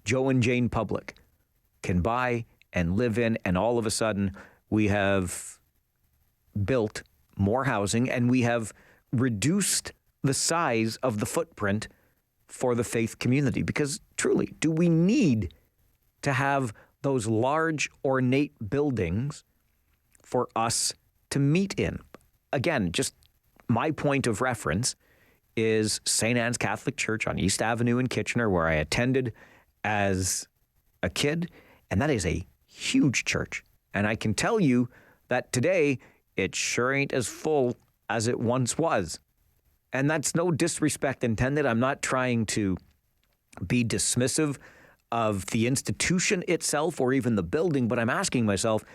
[SPEAKER 9] Joe and Jane Public can buy and live in, and all of a sudden we have built more housing and we have reduced the size of the footprint for the faith community. Because truly, do we need to have those large ornate buildings for us to meet in? Again, just my point of reference is St. Anne's Catholic Church on East Avenue in Kitchener, where I attended as a kid, and that is a huge church. And I can tell you that today it sure ain't as full as it once was. And that's no disrespect intended. I'm not trying to be dismissive of the institution itself or even the building, but I'm asking myself,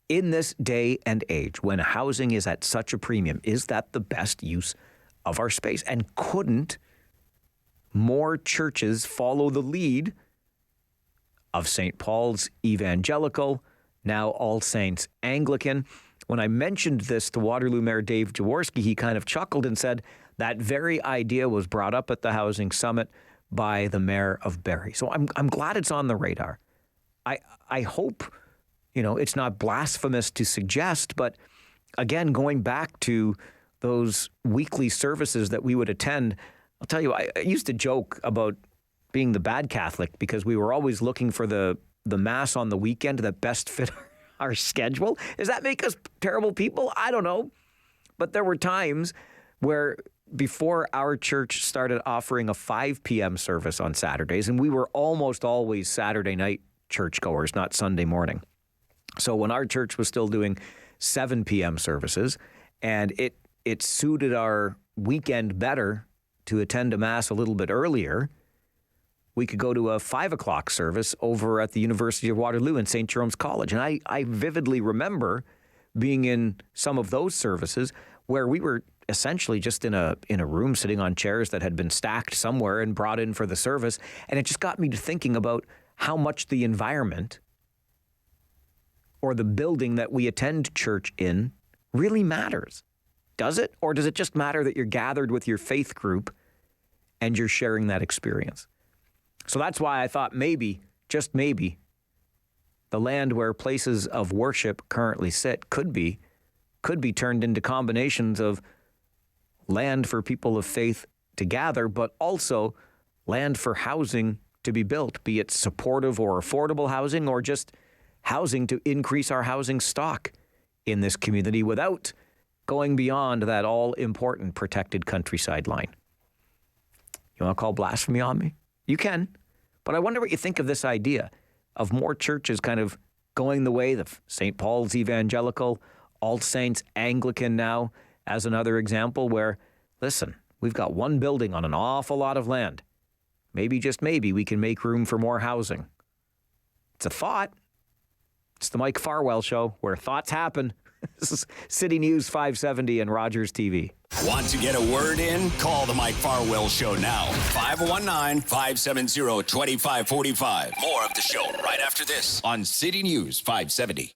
[SPEAKER 9] in this day and age when housing is at such a premium, is that the best use of our space? And couldn't more churches follow the lead of St. Paul's Evangelical, now All Saints Anglican? When I mentioned this to Waterloo Mayor Dave Jaworski, he kind of chuckled and said that very idea was brought up at the Housing Summit by the Mayor of Barrie. So I'm glad it's on the radar. I hope, it's not blasphemous to suggest, but again, going back to those weekly services that we would attend, I'll tell you, I used to joke about being the bad Catholic because we were always looking for the Mass on the weekend that best fit our schedule. Does that make us terrible people? I don't know. But there were times where before our church started offering a 5 p.m. service on Saturdays, and we were almost always Saturday night churchgoers, not Sunday morning. So when our church was still doing 7 p.m. services, and it suited our weekend better to attend a mass a little bit earlier, we could go to a 5 o'clock service over at the University of Waterloo in St. Jerome's College. And I vividly remember being in some of those services where we were essentially just in a room sitting on chairs that had been stacked somewhere and brought in for the service. And it just got me to thinking about how much the environment or the building that we attend church in really matters. Does it? Or does it just matter that you're gathered with your faith group and you're sharing that experience? So that's why I thought maybe, just maybe, the land where places of worship currently sit could be turned into combinations of land for people of faith to gather, but also land for housing to be built, be it supportive or affordable housing or just housing to increase our housing stock in this community without going beyond that all-important protected countryside line. You want to call blasphemy on me? You can. But I wonder what you think of this idea of more churches kind of going the way of St. Paul's Evangelical, All Saints Anglican now, as another example where, listen, we've got one building on an awful lot of land. Maybe, just maybe, we can make room for more housing. It's a thought. It's the Mike Farwell Show, where thoughts happen. This is City News 570 and Rogers TV.
[SPEAKER 1] Want to get a word in? Call the Mike Farwell Show now. 519-570-2545. More of the show right after this on City News 570.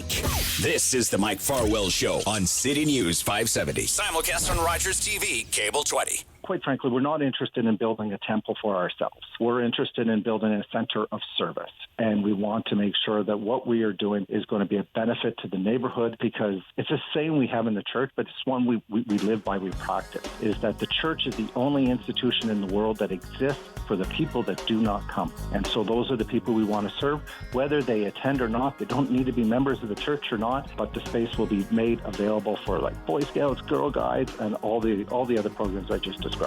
[SPEAKER 1] week. This is the Mike Farwell Show on City News 570. Simulcast on Rogers TV, Cable 20.
[SPEAKER 11] Quite frankly, we're not interested in building a temple for ourselves. We're interested in building a center of service. And we want to make sure that what we are doing is going to be a benefit to the neighborhood, because it's a saying we have in the church, but it's one we live by, we practice, is that the church is the only institution in the world that exists for the people that do not come. And so those are the people we want to serve, whether they attend or not. They don't need to be members of the church or not, but the space will be made available for like Boy Scouts, Girl Guides, and all the other programs I just described.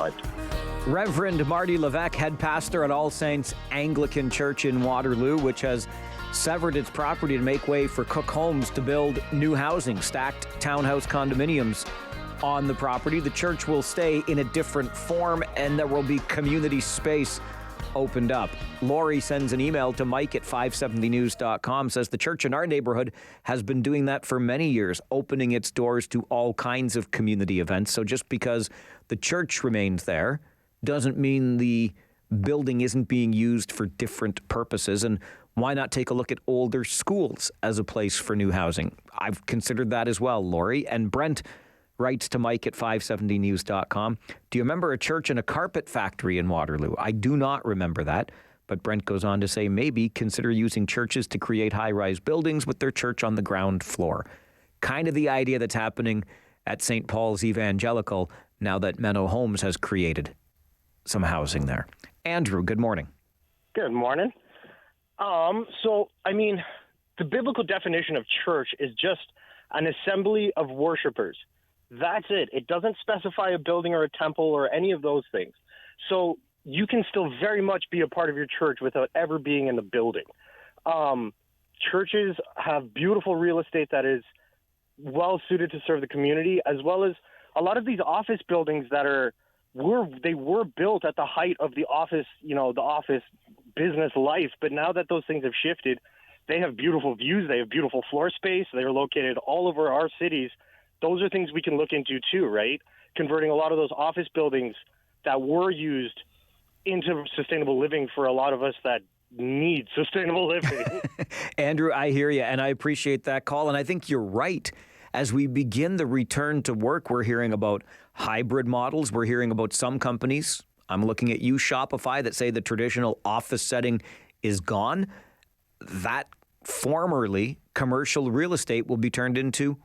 [SPEAKER 9] Reverend Marty Levesque, head pastor at All Saints Anglican Church in Waterloo, which has severed its property to make way for Cook Homes to build new housing, stacked townhouse condominiums on the property. The church will stay in a different form, and there will be community space opened up. Lori sends an email to Mike at 570news.com, says the church in our neighborhood has been doing that for many years, opening its doors to all kinds of community events. So just because the church remains there doesn't mean the building isn't being used for different purposes. And why not take a look at older schools as a place for new housing? I've considered that as well, Lori. And Brent writes to Mike at 570news.com. Do you remember a church and a carpet factory in Waterloo? I do not remember that. But Brent goes on to say, maybe consider using churches to create high-rise buildings with their church on the ground floor. Kind of the idea that's happening at St. Paul's Evangelical now that Menno Homes has created some housing there. Andrew, good morning.
[SPEAKER 12] Good morning. The biblical definition of church is just an assembly of worshipers. That's it. It doesn't specify a building or a temple or any of those things. So you can still very much be a part of your church without ever being in the building. Churches have beautiful real estate that is well suited to serve the community, as well as a lot of these office buildings that were built at the height of the office, the office business life. But now that those things have shifted, they have beautiful views. They have beautiful floor space. They are located all over our cities. Those are things we can look into too, right? Converting a lot of those office buildings that were used into sustainable living for a lot of us that need sustainable living.
[SPEAKER 9] Andrew, I hear you, and I appreciate that call. And I think you're right. As we begin the return to work, we're hearing about hybrid models. We're hearing about some companies. I'm looking at you, Shopify, that say the traditional office setting is gone. That formerly commercial real estate will be turned into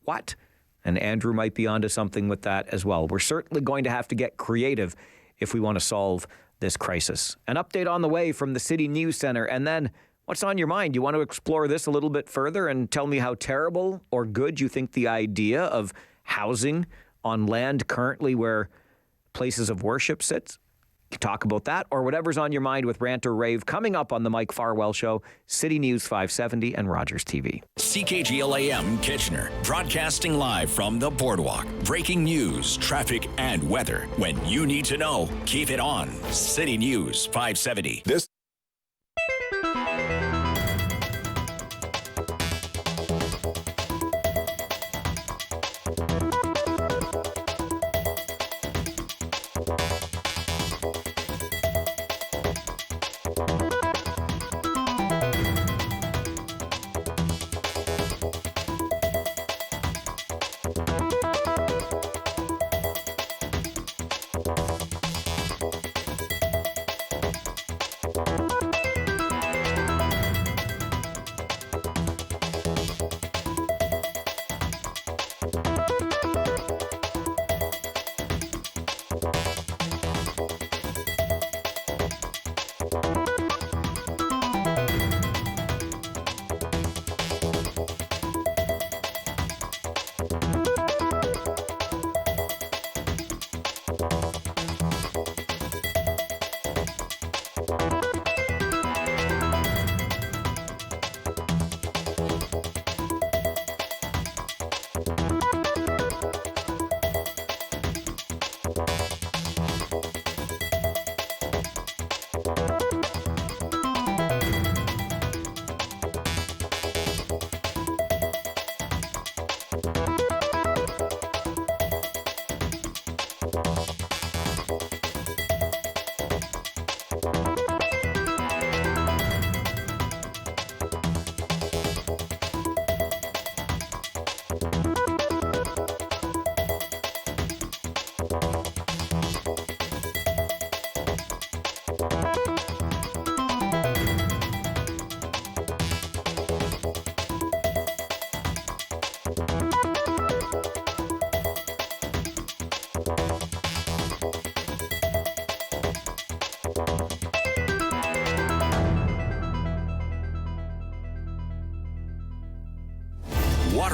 [SPEAKER 9] what? And Andrew might be onto something with that as well. We're certainly going to have to get creative if we want to solve this crisis. An update on the way from the City News Center. And then, what's on your mind? You want to explore this a little bit further and tell me how terrible or good you think the idea of housing on land currently where places of worship sits? Talk about that or whatever's on your mind with Rant or Rave coming up on the Mike Farwell Show, City News 570 and Rogers TV.
[SPEAKER 1] CKGL-AM Kitchener, broadcasting live from the boardwalk. Breaking news, traffic, and weather. When you need to know, keep it on. City News 570. This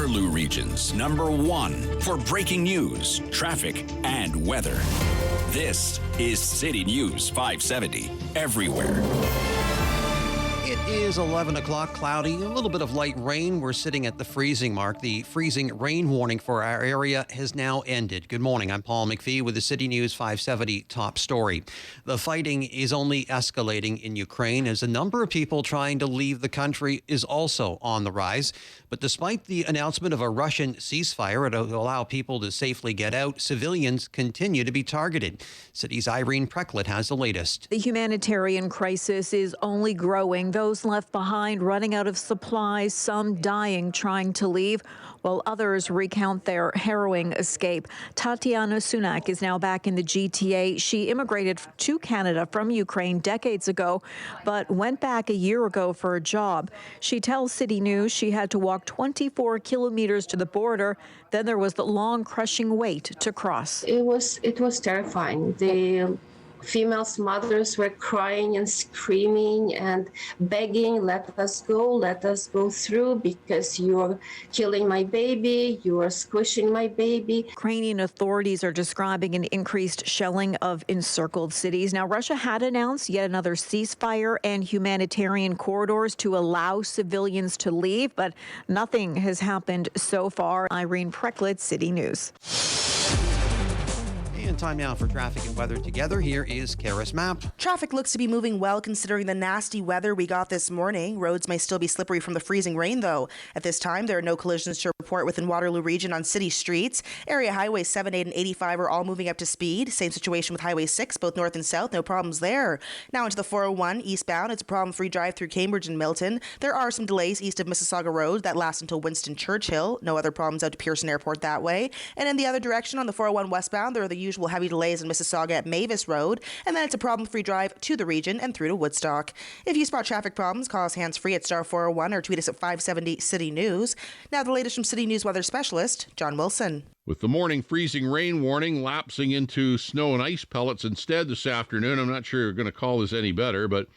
[SPEAKER 1] Waterloo Region's #1 for breaking news, traffic, and weather. This is City News 570, everywhere.
[SPEAKER 13] It is 11 o'clock, cloudy, a little bit of light rain. We're sitting at the freezing mark. The freezing rain warning for our area has now ended. Good morning. I'm Paul McPhee with the City News 570 top story. The fighting is only escalating in Ukraine as a number of people trying to leave the country is also on the rise. But despite the announcement of a Russian ceasefire to allow people to safely get out, civilians continue to be targeted. City's Irene Precklett has the latest.
[SPEAKER 14] The humanitarian crisis is only growing. Those left behind running out of supplies, some dying trying to leave, while others recount their harrowing escape. Tatiana Sunak is now back in the GTA. She immigrated to Canada from Ukraine decades ago, but went back a year ago for a job. She tells City News she had to walk 24 kilometers to the border. Then there was the long, crushing wait to cross.
[SPEAKER 15] It was terrifying. The female mothers were crying and screaming and begging, let us go through because you're killing my baby, you are squishing my baby.
[SPEAKER 14] Ukrainian authorities are describing an increased shelling of encircled cities. Now, Russia had announced yet another ceasefire and humanitarian corridors to allow civilians to leave, but nothing has happened so far. Irene Precklett, City News.
[SPEAKER 13] And time now for traffic and weather together. Here is Kara's map.
[SPEAKER 5] Traffic looks to be moving well considering the nasty weather we got this morning. Roads may still be slippery from the freezing rain, though. At this time, there are no collisions to report within Waterloo Region on city streets. Area highways 7, 8, and 85 are all moving up to speed. Same situation with Highway 6, both north and south. No problems there. Now into the 401 eastbound. It's a problem-free drive through Cambridge and Milton. There are some delays east of Mississauga Road that last until Winston Churchill. No other problems out to Pearson Airport that way. And in the other direction on the 401 westbound, there are the usual heavy delays in Mississauga at Mavis Road, and then it's a problem-free drive to the region and through to Woodstock. If you spot traffic problems, call us hands-free at star 401 or tweet us at 570 City News. Now the latest from City News weather specialist, John Wilson.
[SPEAKER 6] With the morning freezing rain warning lapsing into snow and ice pellets instead this afternoon, I'm not sure you're going to call this any better, but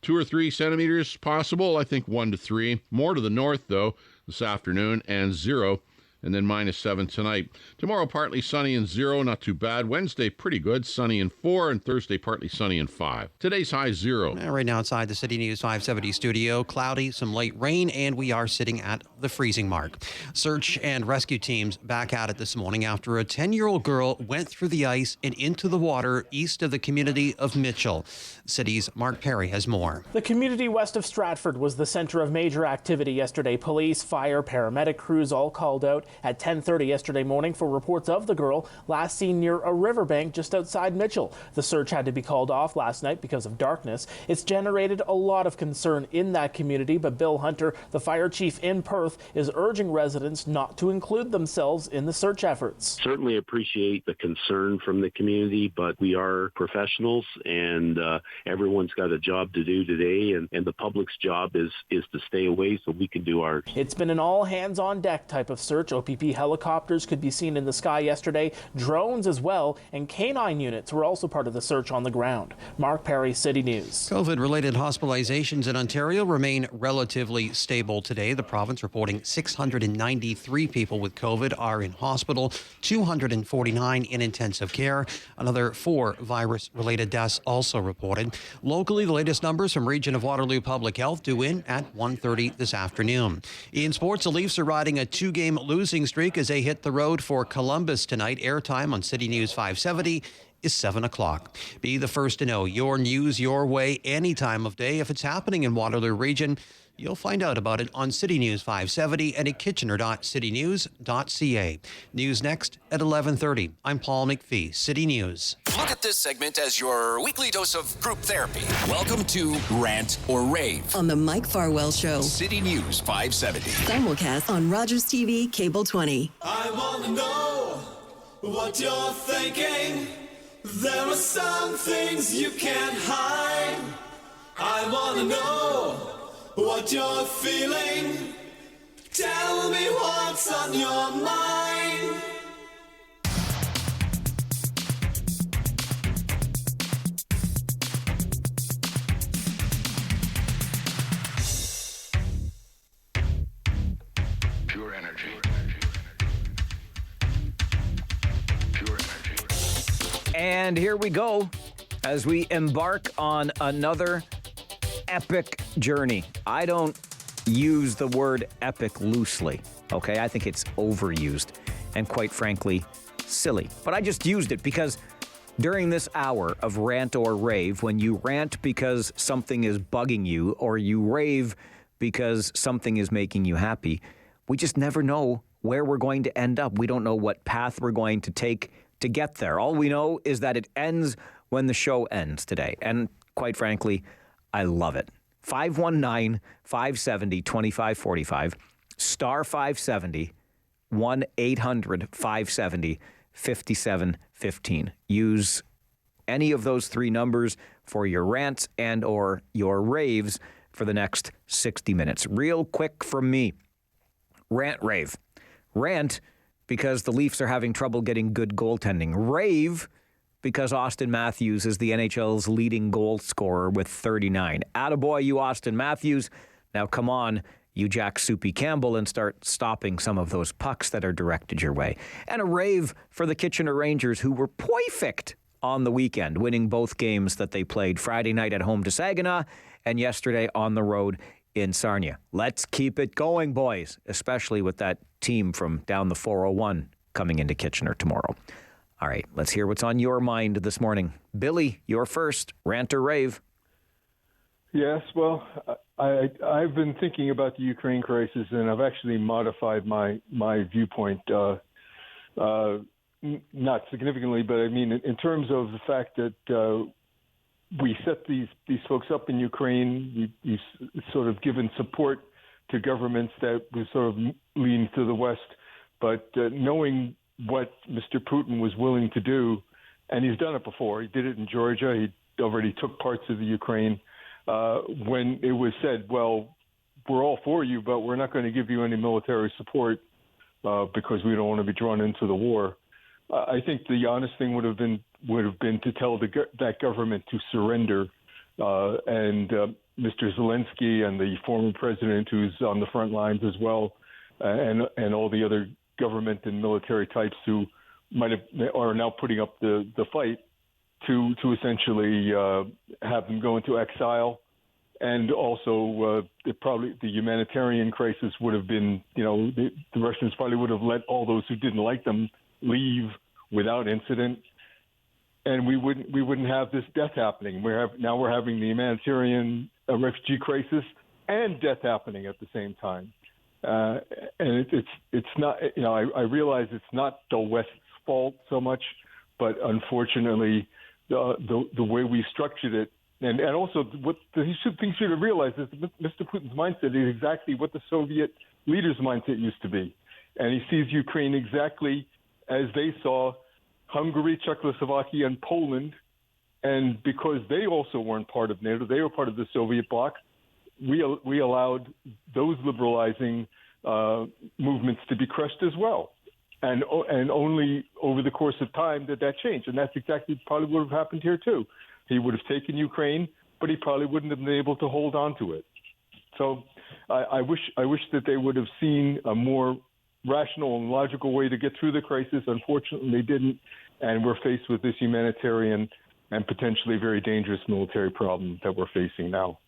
[SPEAKER 6] 2 or 3 centimeters possible. I think 1 to 3. More to the north, though, this afternoon, and 0. And then -7 tonight. Tomorrow, partly sunny and 0, not too bad. Wednesday, pretty good, sunny and 4, and Thursday, partly sunny and 5. Today's high 0.
[SPEAKER 13] Right now outside the City News 570 studio, cloudy, some light rain, and we are sitting at the freezing mark. Search and rescue teams back at it this morning after a 10-year-old girl went through the ice and into the water east of the community of Mitchell. City's Mark Perry has more.
[SPEAKER 8] The community west of Stratford was the center of major activity yesterday. Police, fire, paramedic crews all called out at 10:30 yesterday morning for reports of the girl last seen near a riverbank just outside Mitchell. The search had to be called off last night because of darkness. It's generated a lot of concern in that community, but Bill Hunter, the fire chief in Perth, is urging residents not to include themselves in the search efforts.
[SPEAKER 7] Certainly appreciate the concern from the community, but we are professionals and everyone's got a job to do today, and the public's job is to stay away so we can do ours.
[SPEAKER 8] It's been an all-hands-on-deck type of search. OPP helicopters could be seen in the sky yesterday, drones as well, and canine units were also part of the search on the ground. Mark Perry, City News.
[SPEAKER 13] COVID-related hospitalizations in Ontario remain relatively stable today. The province reporting 693 people with COVID are in hospital, 249 in intensive care. Another 4 virus-related deaths also reported. Locally, the latest numbers from Region of Waterloo Public Health due in at 1:30 this afternoon. In sports, the Leafs are riding a 2-game losing streak as they hit the road for Columbus tonight. Airtime on City News 570 is 7 o'clock. Be the first to know your news your way any time of day. If it's happening in Waterloo Region, you'll find out about it on City News 570 and at kitchener.citynews.ca. News next at 11:30. I'm Paul McPhee, City News.
[SPEAKER 1] Look at this segment as your weekly dose of group therapy. Welcome to Rant or Rave
[SPEAKER 16] on the Mike Farwell Show.
[SPEAKER 1] City News 570.
[SPEAKER 16] Simulcast on Rogers TV, Cable 20.
[SPEAKER 17] I want to know what you're thinking. There are some things you can't hide. I want to know what you're feeling. Tell me what's on your mind.
[SPEAKER 18] Pure energy.
[SPEAKER 9] And here we go as we embark on another epic journey. I don't use the word epic loosely, okay? I think it's overused and quite frankly, silly. But I just used it because during this hour of rant or rave, when you rant because something is bugging you or you rave because something is making you happy, we just never know where we're going to end up. We don't know what path we're going to take to get there. All we know is that it ends when the show ends today. And quite frankly, I love it. 519-570-2545, star 570, 1-800-570-5715. Use any of those three numbers for your rants and or your raves for the next 60 minutes. Real quick from me. Rant, rave. Rant, because the Leafs are having trouble getting good goaltending. Rave, because Austin Matthews is the NHL's leading goal scorer with 39. Attaboy, you Austin Matthews. Now come on, you Jack Soupy Campbell, and start stopping some of those pucks that are directed your way. And a rave for the Kitchener Rangers, who were perfect on the weekend, winning both games that they played Friday night at home to Saginaw and yesterday on the road in Sarnia. Let's keep it going, boys, especially with that team from down the 401 coming into Kitchener tomorrow. All right, let's hear what's on your mind this morning. Billy, you're first. Rant or rave?
[SPEAKER 18] Yes, well, I've been thinking about the Ukraine crisis, and I've actually modified my viewpoint, not significantly, but I mean in terms of the fact that we set these folks up in Ukraine. We've sort of given support to governments that was sort of lean to the West, but knowing what Mr. Putin was willing to do, and he's done it before. He did it in Georgia. He already took parts of the Ukraine. When it was said, well, we're all for you, but we're not going to give you any military support because we don't want to be drawn into the war. I think the honest thing would have been to tell that government to surrender. And Mr. Zelensky and the former president, who's on the front lines as well, and all the other government and military types who are now putting up the fight to essentially have them go into exile. And also, the humanitarian crisis would have been, the Russians probably would have let all those who didn't like them leave without incident, and we wouldn't have this death happening. We're having the humanitarian refugee crisis and death happening at the same time. And it's not, I realize it's not the West's fault so much, but unfortunately, the way we structured it, and also what things should have realized is that Mr. Putin's mindset is exactly what the Soviet leaders' mindset used to be, and he sees Ukraine exactly as they saw Hungary, Czechoslovakia, and Poland, and because they also weren't part of NATO, they were part of the Soviet bloc. We allowed those liberalizing movements to be crushed as well, and only over the course of time did that change, and that's exactly probably what would have happened here too. He would have taken Ukraine, but he probably wouldn't have been able to hold on to it. So I wish that they would have seen a more rational and logical way to get through the crisis. Unfortunately, they didn't, and we're faced with this humanitarian and potentially very dangerous military problem that we're facing now.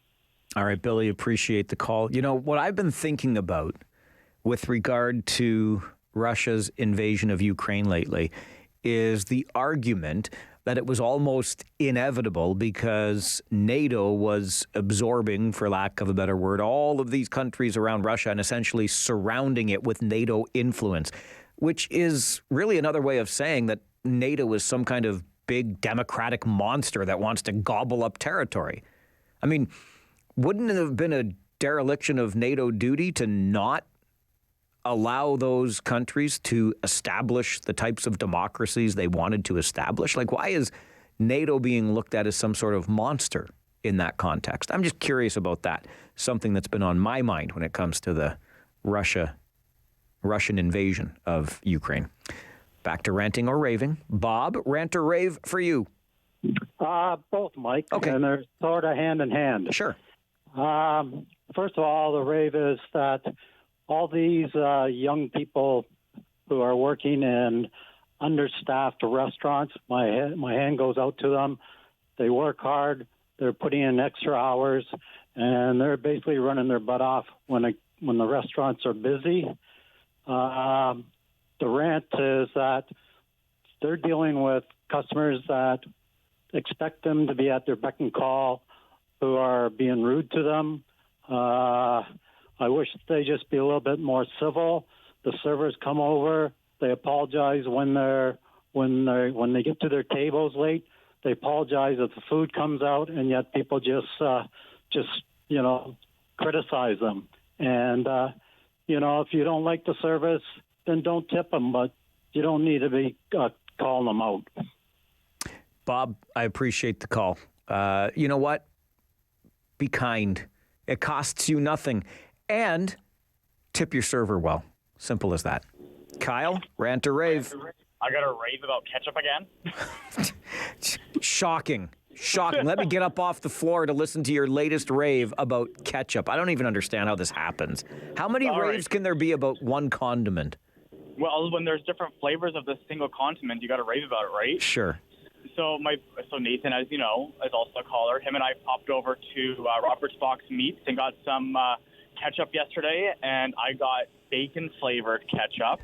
[SPEAKER 9] All right, Billy, appreciate the call. You know, what I've been thinking about with regard to Russia's invasion of Ukraine lately is the argument that it was almost inevitable because NATO was absorbing, for lack of a better word, all of these countries around Russia and essentially surrounding it with NATO influence, which is really another way of saying that NATO is some kind of big democratic monster that wants to gobble up territory. I mean, wouldn't it have been a dereliction of NATO duty to not allow those countries to establish the types of democracies they wanted to establish? Like, why is NATO being looked at as some sort of monster in that context? I'm just curious about that. Something that's been on my mind when it comes to the Russian invasion of Ukraine. Back to ranting or raving. Bob, rant or rave for you?
[SPEAKER 19] Both, Mike.
[SPEAKER 9] Okay.
[SPEAKER 19] And they're sort of hand in hand.
[SPEAKER 9] Sure.
[SPEAKER 19] First of all, the rave is that all these young people who are working in understaffed restaurants. My hand goes out to them. They work hard. They're putting in extra hours, and they're basically running their butt off when the restaurants are busy. The rant is that they're dealing with customers that expect them to be at their beck and call, who are being rude to them. I wish they just be a little bit more civil. The servers come over. They apologize when they get to their tables late. They apologize if the food comes out, and yet people just criticize them. And if you don't like the service, then don't tip them. But you don't need to be calling them out.
[SPEAKER 9] Bob, I appreciate the call. You know what? Be kind. It costs you nothing. And tip your server well. Simple as that. Kyle, rant or rave?
[SPEAKER 20] I got to rave about ketchup again.
[SPEAKER 9] Shocking. Let me get up off the floor to listen to your latest rave about ketchup. I don't even understand how this happens. How many raves can there be about one condiment?
[SPEAKER 20] Well, when there's different flavors of the single condiment, you got to rave about it, right?
[SPEAKER 9] Sure.
[SPEAKER 20] So Nathan, as you know, is also a caller. Him and I popped over to Robert's Box Meats and got some ketchup yesterday, and I got bacon-flavored ketchup,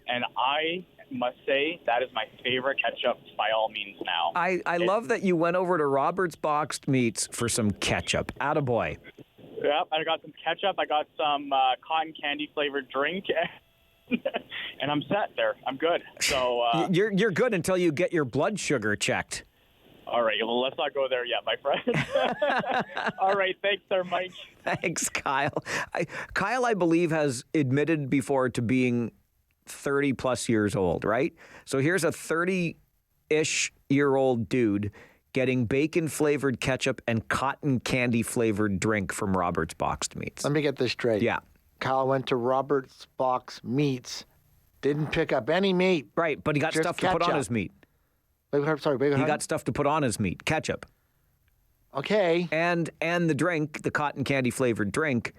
[SPEAKER 20] and I must say that is my favorite ketchup by all means now.
[SPEAKER 9] I love that you went over to Robert's Boxed Meats for some ketchup. Attaboy.
[SPEAKER 20] Yep, I got some ketchup. I got some cotton candy-flavored drink. And I'm set there. I'm good. So
[SPEAKER 9] you're good until you get your blood sugar checked.
[SPEAKER 20] All right. Well, let's not go there yet, my friend. All right. Thanks, there, Mike.
[SPEAKER 9] Thanks, Kyle. Kyle, I believe, has admitted before to being 30-plus years old, right? So here's a 30-ish-year-old dude getting bacon-flavored ketchup and cotton candy-flavored drink from Robert's Boxed Meats.
[SPEAKER 21] Let me get this straight.
[SPEAKER 9] Yeah.
[SPEAKER 21] Kyle went to Robert's Box Meats, didn't pick up any meat.
[SPEAKER 9] Right, but he got stuff to put on his meat.
[SPEAKER 21] He
[SPEAKER 9] got stuff to put on his meat, ketchup.
[SPEAKER 21] Okay.
[SPEAKER 9] And the drink, the cotton candy flavored drink,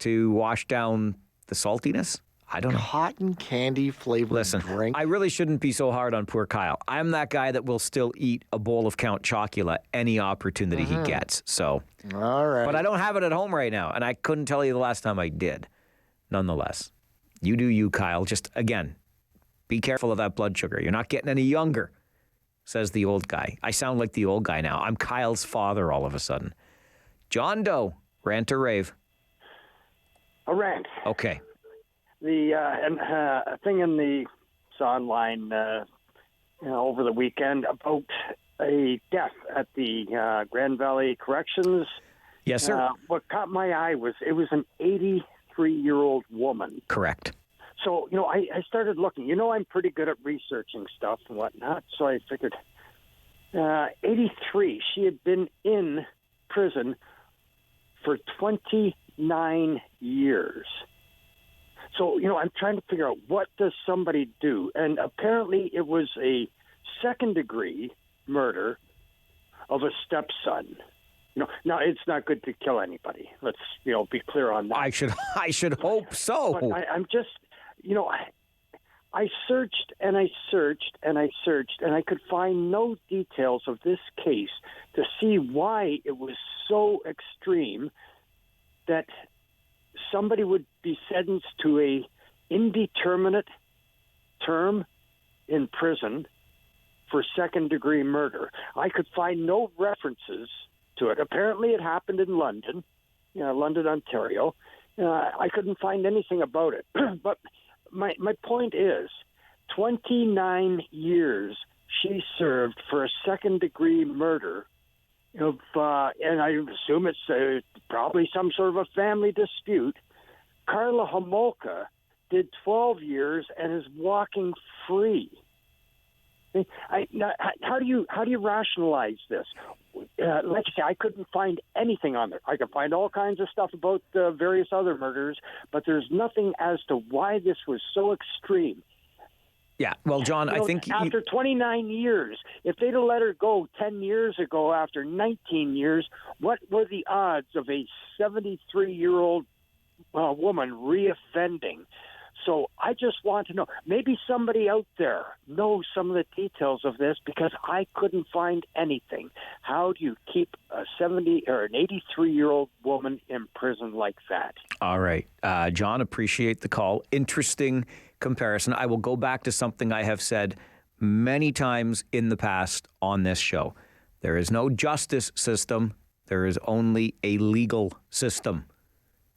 [SPEAKER 9] to wash down the saltiness. I don't know.
[SPEAKER 21] Cotton candy flavored drink.
[SPEAKER 9] I really shouldn't be so hard on poor Kyle. I'm that guy that will still eat a bowl of Count Chocula any opportunity he gets. So,
[SPEAKER 21] all right.
[SPEAKER 9] But I don't have it at home right now, and I couldn't tell you the last time I did. Nonetheless, you do you, Kyle. Just, again, be careful of that blood sugar. You're not getting any younger, says the old guy. I sound like the old guy now. I'm Kyle's father all of a sudden. John Doe, rant or rave?
[SPEAKER 22] A rant.
[SPEAKER 9] Okay.
[SPEAKER 22] The thing in the online over the weekend about a death at the Grand Valley Corrections.
[SPEAKER 9] Yes, sir.
[SPEAKER 22] What caught my eye was it was an 83-year-old woman.
[SPEAKER 9] Correct.
[SPEAKER 22] So, I started looking. I'm pretty good at researching stuff and whatnot, so I figured 83. She had been in prison for 29 years. So, I'm trying to figure out what does somebody do? And apparently it was a second-degree murder of a stepson. Now it's not good to kill anybody. Let's, be clear on that.
[SPEAKER 9] I should hope so.
[SPEAKER 22] But I'm just, I searched and I searched and I searched, and I could find no details of this case to see why it was so extreme that somebody would be sentenced to a indeterminate term in prison for second-degree murder. I could find no references to it. Apparently it happened in London, London, Ontario. I couldn't find anything about it. But my point is, 29 years she served for a second-degree murder of, and I assume it's probably some sort of a family dispute. Karla Homolka did 12 years and is walking free. How do you rationalize this? Like I say, I couldn't find anything on there. I could find all kinds of stuff about various other murders, but there's nothing as to why this was so extreme.
[SPEAKER 9] Yeah, well, John, I think
[SPEAKER 22] after 29 years, if they'd have let her go 10 years ago after 19 years, what were the odds of a 73-year-old woman reoffending? So I just want to know, maybe somebody out there knows some of the details of this, because I couldn't find anything. How do you keep a 70 or an 83-year-old woman in prison like that?
[SPEAKER 9] All right. John, appreciate the call. Interesting comparison. I will go back to something I have said many times in the past on this show. There is no justice system. There is only a legal system.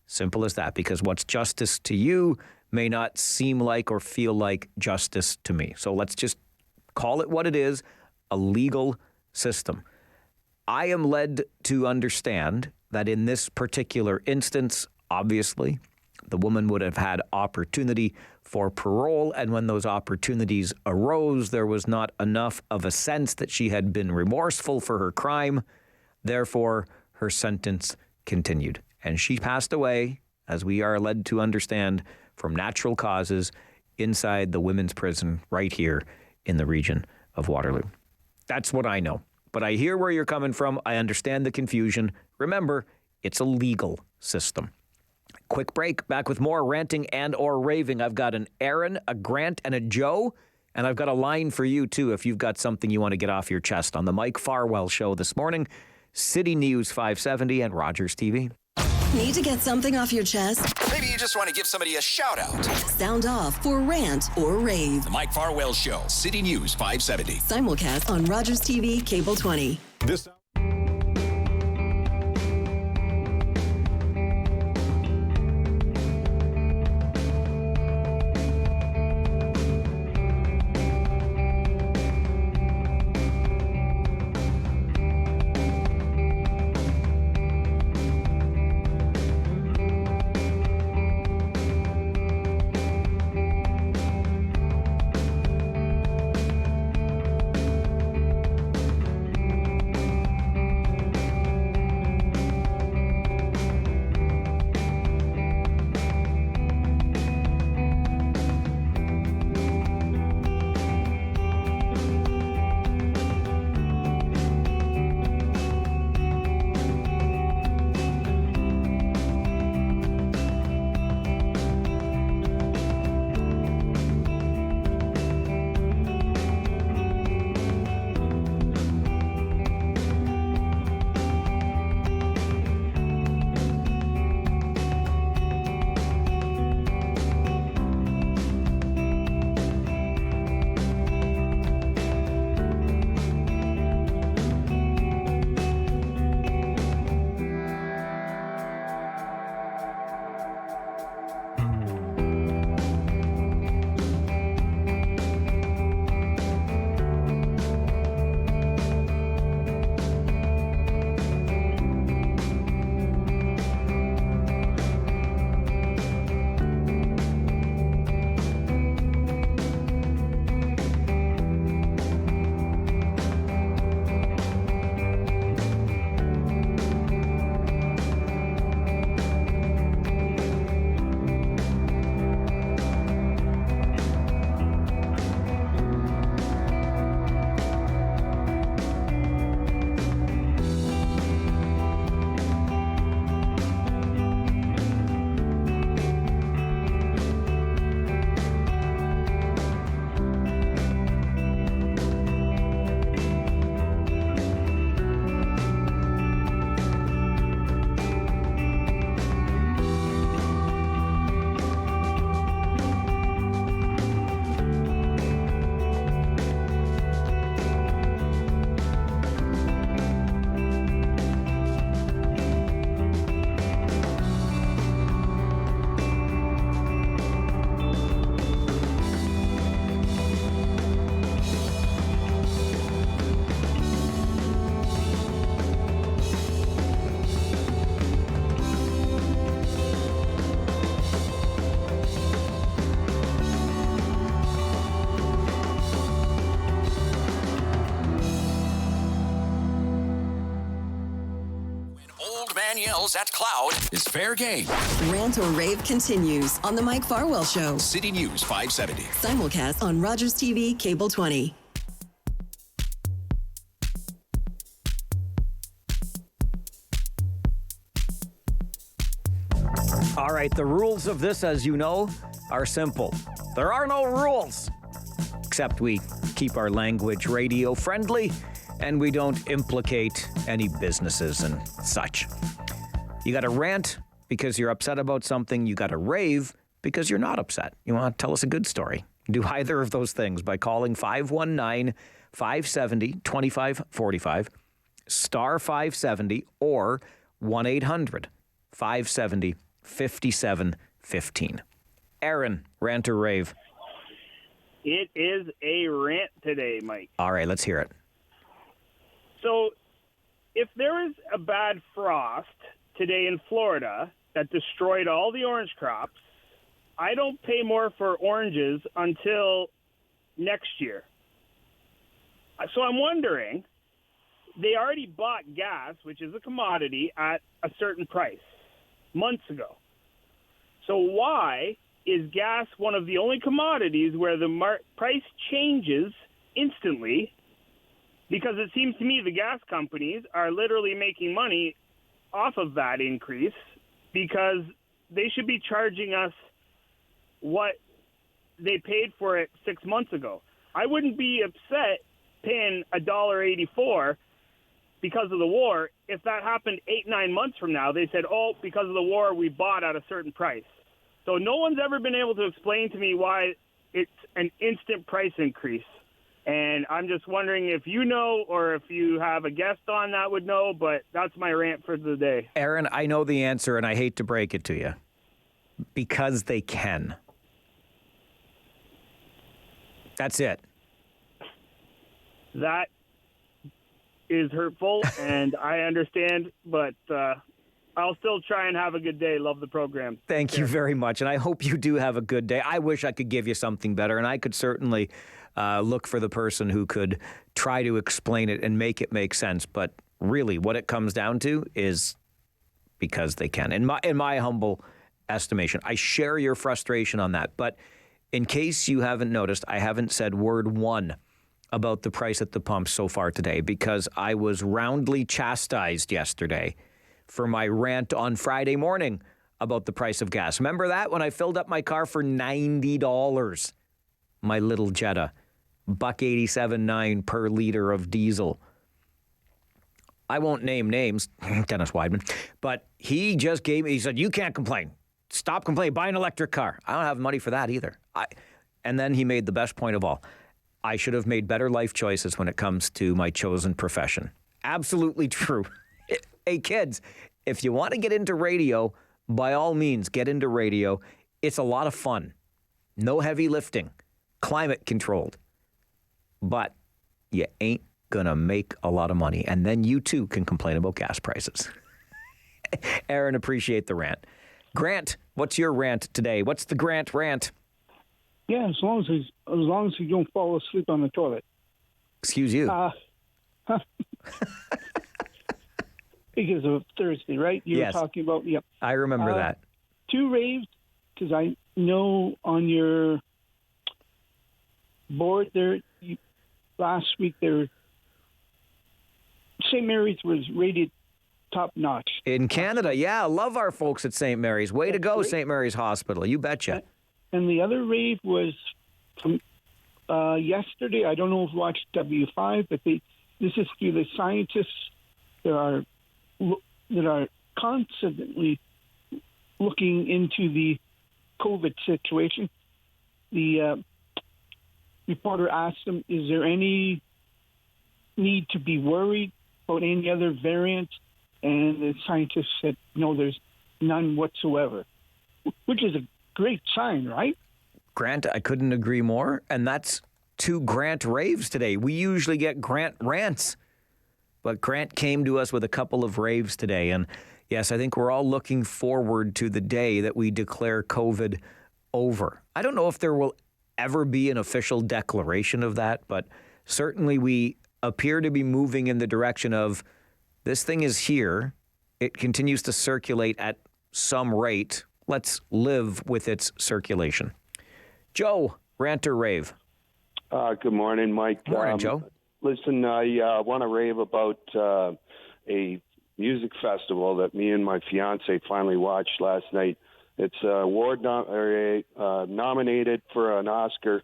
[SPEAKER 9] Simple as that, because what's justice to you may not seem like or feel like justice to me. So let's just call it what it is, a legal system. I am led to understand that in this particular instance, obviously, the woman would have had opportunity for parole, and when those opportunities arose, there was not enough of a sense that she had been remorseful for her crime. Therefore, her sentence continued. And she passed away, as we are led to understand, from natural causes inside the women's prison right here in the region of Waterloo. That's what I know. But I hear where you're coming from. I understand the confusion. Remember, it's a legal system. Quick break. Back with more ranting and or raving. I've got an Aaron, a Grant, and a Joe. And I've got a line for you, too, if you've got something you want to get off your chest on the Mike Farwell Show this morning. City News 570 and Rogers TV.
[SPEAKER 16] Need to get something off your chest?
[SPEAKER 1] Maybe you just want to give somebody a shout out.
[SPEAKER 16] Sound off for Rant or Rave.
[SPEAKER 1] The Mike Farwell Show, City News 570.
[SPEAKER 16] Simulcast on Rogers TV, Cable 20.
[SPEAKER 6] This
[SPEAKER 1] Yells at cloud is fair game.
[SPEAKER 16] Rant or Rave continues on the Mike Farwell Show.
[SPEAKER 1] City News 570.
[SPEAKER 16] Simulcast on Rogers TV, Cable 20.
[SPEAKER 9] All right, the rules of this, as you know, are simple. There are no rules. Except we keep our language radio friendly and we don't implicate any businesses and such. You got to rant because you're upset about something. You got to rave because you're not upset. You want to tell us a good story. Do either of those things by calling 519-570-2545, star 570, or 1-800-570-5715. Aaron, rant or rave?
[SPEAKER 3] It is a rant today, Mike.
[SPEAKER 9] All right, let's hear it.
[SPEAKER 3] So, if there is a bad frost today in Florida that destroyed all the orange crops, I don't pay more for oranges until next year. So I'm wondering, they already bought gas, which is a commodity, at a certain price months ago. So why is gas one of the only commodities where the price changes instantly? Because it seems to me the gas companies are literally making money off of that increase because they should be charging us what they paid for it 6 months ago. I wouldn't be upset paying $1.84 because of the war if that happened 8-9 months from now. They said, oh, because of the war, we bought at a certain price. So no one's ever been able to explain to me why it's an instant price increase. And I'm just wondering if you know or if you have a guest on that would know, but that's my rant for the day.
[SPEAKER 9] Aaron, I know the answer, and I hate to break it to you. Because they can. That's it.
[SPEAKER 3] That is hurtful, and I understand, but I'll still try and have a good day. Love the program.
[SPEAKER 9] Thank you very much, and I hope you do have a good day. I wish I could give you something better, and I could certainly look for the person who could try to explain it and make it make sense. But really, what it comes down to is because they can. In my humble estimation, I share your frustration on that. But in case you haven't noticed, I haven't said word one about the price at the pump so far today because I was roundly chastised yesterday for my rant on Friday morning about the price of gas. Remember that when I filled up my car for $90? My little Jetta, $1.87.9 per liter of diesel. I won't name names, Dennis Weidman, but he said, you can't complain. Stop complaining. Buy an electric car. I don't have money for that either. And then he made the best point of all. I should have made better life choices when it comes to my chosen profession. Absolutely true. Hey, kids, if you want to get into radio, by all means, get into radio. It's a lot of fun. No heavy lifting. Climate controlled. But you ain't going to make a lot of money. And then you, too, can complain about gas prices. Aaron, appreciate the rant. Grant, what's your rant today? What's the Grant rant?
[SPEAKER 4] Yeah, as long as you don't fall asleep on the toilet.
[SPEAKER 9] Excuse you.
[SPEAKER 4] Because of Thursday, right? You were talking about, yep.
[SPEAKER 9] I remember that.
[SPEAKER 4] 2 raves, because I know on your board there, last week, St. Mary's was rated top notch.
[SPEAKER 9] In Canada, yeah. Love our folks at St. Mary's. Way to go, St. Mary's Hospital. You betcha.
[SPEAKER 4] And the other rave was from yesterday. I don't know if you watched W5, but this is through the scientists that are constantly looking into the COVID situation. The reporter asked them, is there any need to be worried about any other variants? And the scientists said, no, there's none whatsoever, which is a great sign, right?
[SPEAKER 9] Grant, I couldn't agree more. And that's 2 Grant raves today. We usually get Grant rants, but Grant came to us with a couple of raves today. And yes, I think we're all looking forward to the day that we declare COVID over. I don't know if there will ever be an official declaration of that, but certainly we appear to be moving in the direction of this thing is here. It continues to circulate at some rate. Let's live with its circulation. Joe, rant or rave?
[SPEAKER 23] Good morning, Mike.
[SPEAKER 9] Morning, Joe.
[SPEAKER 23] Listen, I want to rave about a music festival that me and my fiance finally watched last night. It's nominated for an Oscar,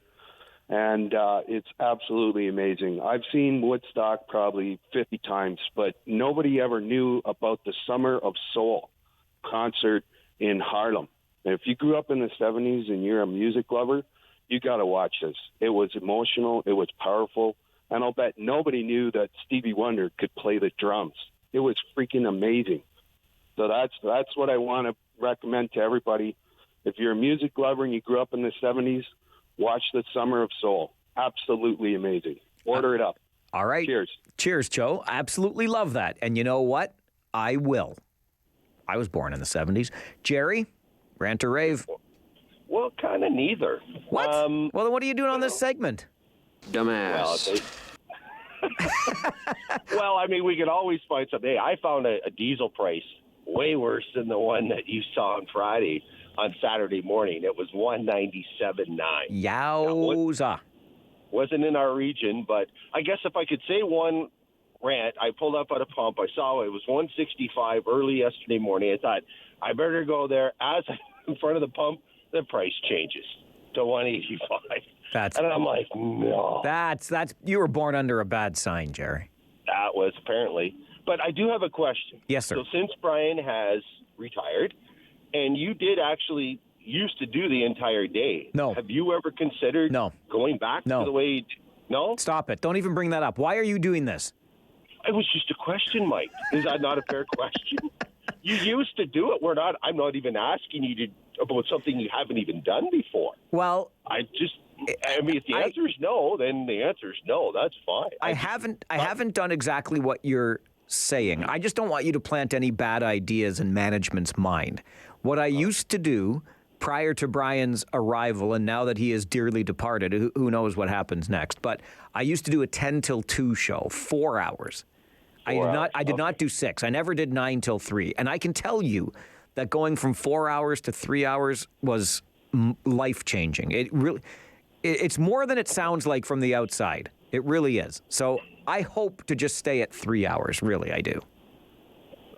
[SPEAKER 23] and it's absolutely amazing. I've seen Woodstock probably 50 times, but nobody ever knew about the Summer of Soul concert in Harlem. And if you grew up in the 70s and you're a music lover, you got to watch this. It was emotional. It was powerful. And I'll bet nobody knew that Stevie Wonder could play the drums. It was freaking amazing. So that's what I want to recommend to everybody. If you're a music lover and you grew up in the 70s, watch the Summer of Soul. Absolutely amazing. Order it up.
[SPEAKER 9] All right.
[SPEAKER 23] Cheers.
[SPEAKER 9] Cheers, Joe. Absolutely love that. And you know what? I will. I was born in the 70s. Jerry, rant or rave?
[SPEAKER 2] Well, kind of neither.
[SPEAKER 9] What? Well, then what are you doing on this segment?
[SPEAKER 2] Dumbass. Well, I mean, we could always find something. Hey, I found a diesel price way worse than the one that you saw on Friday. On Saturday morning, it was $197.9.
[SPEAKER 9] Yowza.
[SPEAKER 2] Wasn't in our region, but I guess if I could say one rant, I pulled up at a pump. I saw it was $165 early yesterday morning. I thought I better go there. As I'm in front of the pump, the price changes to $185. And I'm like, no.
[SPEAKER 9] That's you were born under a bad sign, Jerry.
[SPEAKER 2] That was apparently. But I do have a question.
[SPEAKER 9] Yes, sir.
[SPEAKER 2] So since Brian has retired, and you did actually used to do the entire day.
[SPEAKER 9] No.
[SPEAKER 2] Have you ever considered going back to the way you No?
[SPEAKER 9] Stop it. Don't even bring that up. Why are you doing this?
[SPEAKER 2] It was just a question, Mike. Is that not a fair question? You used to do it. I'm not even asking you about something you haven't even done before.
[SPEAKER 9] Well,
[SPEAKER 2] if the answer is no, then the answer is no. That's fine.
[SPEAKER 9] I haven't done exactly what you're saying. I just don't want you to plant any bad ideas in management's mind. What I used to do prior to Brian's arrival, and now that he is dearly departed, who knows what happens next, but I used to do a 10 till 2 show, 4 hours. I did not do 6. I never did 9 till 3. And I can tell you that going from 4 hours to 3 hours was life-changing. It's more than it sounds like from the outside. It really is. So I hope to just stay at 3 hours. Really, I do.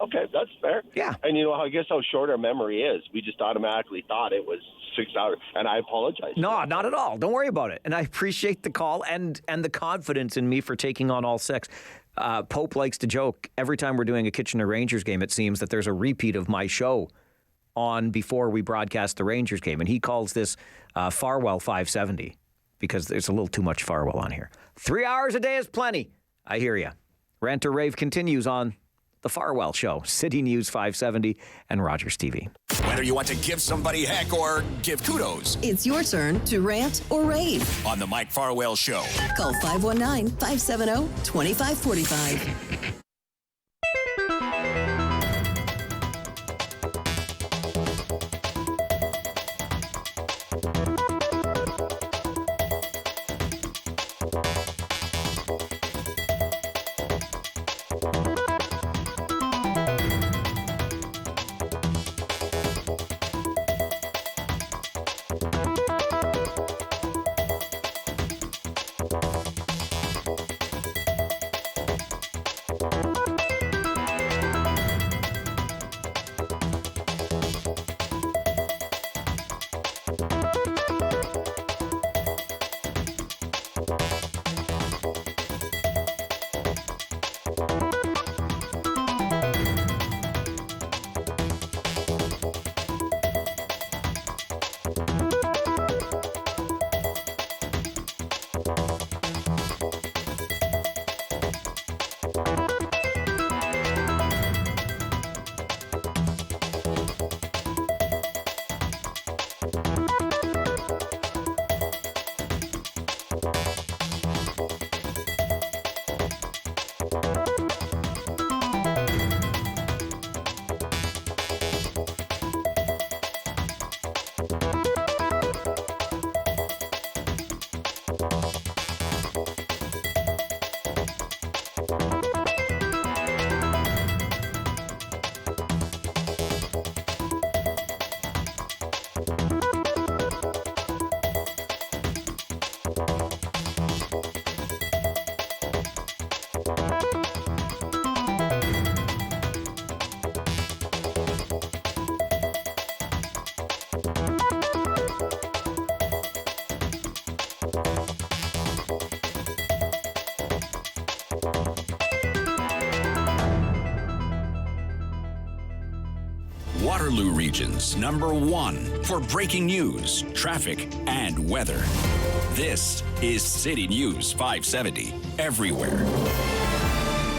[SPEAKER 2] Okay, that's fair.
[SPEAKER 9] Yeah.
[SPEAKER 2] And I guess how short our memory is. We just automatically thought it was 6 hours, and I apologize.
[SPEAKER 9] No, not at all. Don't worry about it. And I appreciate the call and the confidence in me for taking on all 6. Pope likes to joke every time we're doing a Kitchener Rangers game, it seems that there's a repeat of my show on before we broadcast the Rangers game. And he calls this Farwell 570 because there's a little too much Farwell on here. 3 hours a day is plenty. I hear you. Rant or Rave continues on The Farwell Show, City News 570 and Rogers TV.
[SPEAKER 1] Whether you want to give somebody heck or give kudos,
[SPEAKER 16] It's your turn to rant or rave
[SPEAKER 1] on The Mike Farwell Show.
[SPEAKER 16] Call 519-570-2545.
[SPEAKER 1] Waterloo Region's #1 for breaking news, traffic, and weather. This is City News 570 everywhere.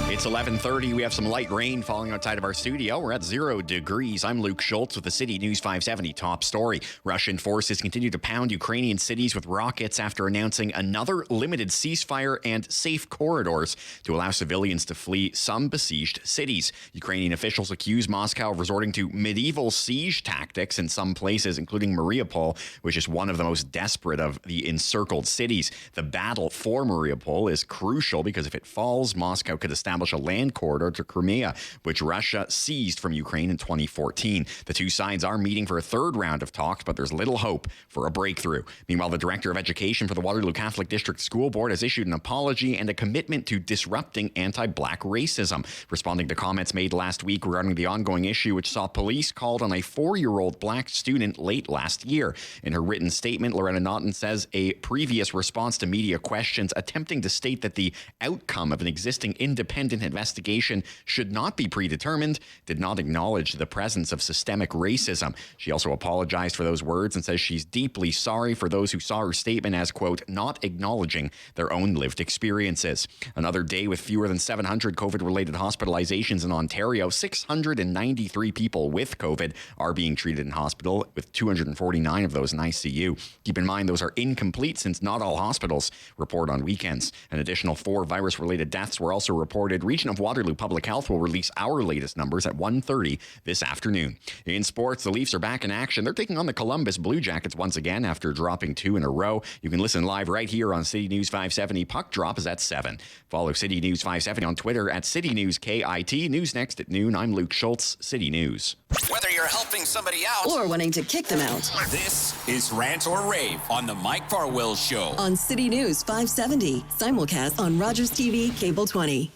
[SPEAKER 10] It's 11:30. We have some light rain falling outside of our studio. We're at 0 degrees. I'm Luke Schultz with the City News 570 top story. Russian forces continue to pound Ukrainian cities with rockets after announcing another limited ceasefire and safe corridors to allow civilians to flee some besieged cities. Ukrainian officials accuse Moscow of resorting to medieval siege tactics in some places, including Mariupol, which is one of the most desperate of the encircled cities. The battle for Mariupol is crucial because if it falls, Moscow could establish a land corridor to Crimea, which Russia seized from Ukraine in 2014. The two sides are meeting for a third round of talks, but there's little hope for a breakthrough. Meanwhile, the director of education for the Waterloo Catholic District School Board has issued an apology and a commitment to disrupting anti-black racism, responding to comments made last week regarding the ongoing issue, which saw police called on a 4-year-old black student late last year. In her written statement, Loretta Naughton says a previous response to media questions attempting to state that the outcome of an existing independent investigation should not be predetermined did not acknowledge the presence of systemic racism. She also apologized for those words and says she's deeply sorry for those who saw her statement as, quote, not acknowledging their own lived experiences. Another day with fewer than 700 COVID-related hospitalizations in Ontario. 693 people with COVID are being treated in hospital, with 249 of those in ICU. Keep in mind, those are incomplete since not all hospitals report on weekends. An additional 4 virus-related deaths were also reported. Region of Waterloo Public Health will release our latest numbers at 1:30 this afternoon. In sports, the Leafs are back in action. They're taking on the Columbus Blue Jackets once again after dropping 2 in a row. You can listen live right here on City News 570. Puck drop is at 7. Follow City News 570 on Twitter at City News KIT. News next at noon. I'm Luke Schultz, City News.
[SPEAKER 1] Whether you're helping somebody out
[SPEAKER 16] or wanting to kick them out,
[SPEAKER 1] this is Rant or Rave on the Mike Farwell Show
[SPEAKER 16] on City News 570, simulcast on Rogers TV, Cable 20.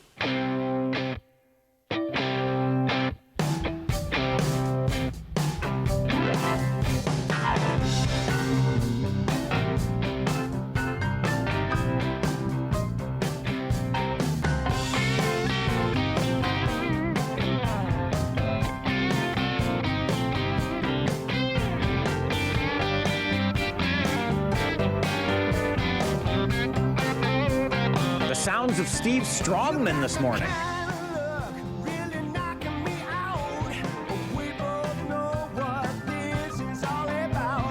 [SPEAKER 9] Sounds of Steve Strongman this morning.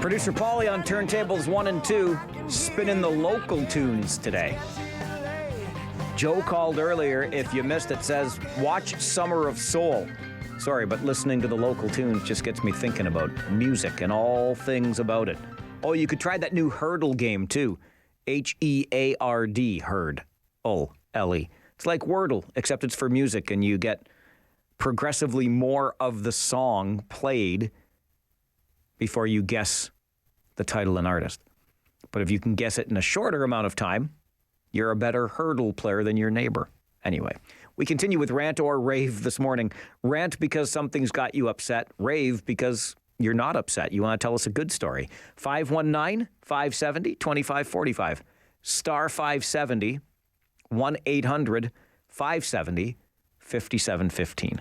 [SPEAKER 9] Producer Paulie on turntables 1 and 2, spinning the local tunes today. Joe called earlier. If you missed it, says, watch Summer of Soul. Sorry, but listening to the local tunes just gets me thinking about music and all things about it. Oh, you could try that new hurdle game, too. H-E-A-R-D, herd. O-L-E. It's like Wordle, except it's for music, and you get progressively more of the song played before you guess the title and artist. But if you can guess it in a shorter amount of time, you're a better hurdle player than your neighbor. Anyway, we continue with Rant or Rave this morning. Rant because something's got you upset. Rave because you're not upset. You want to tell us a good story. 519-570-2545. Star 570. 1-800-570-5715.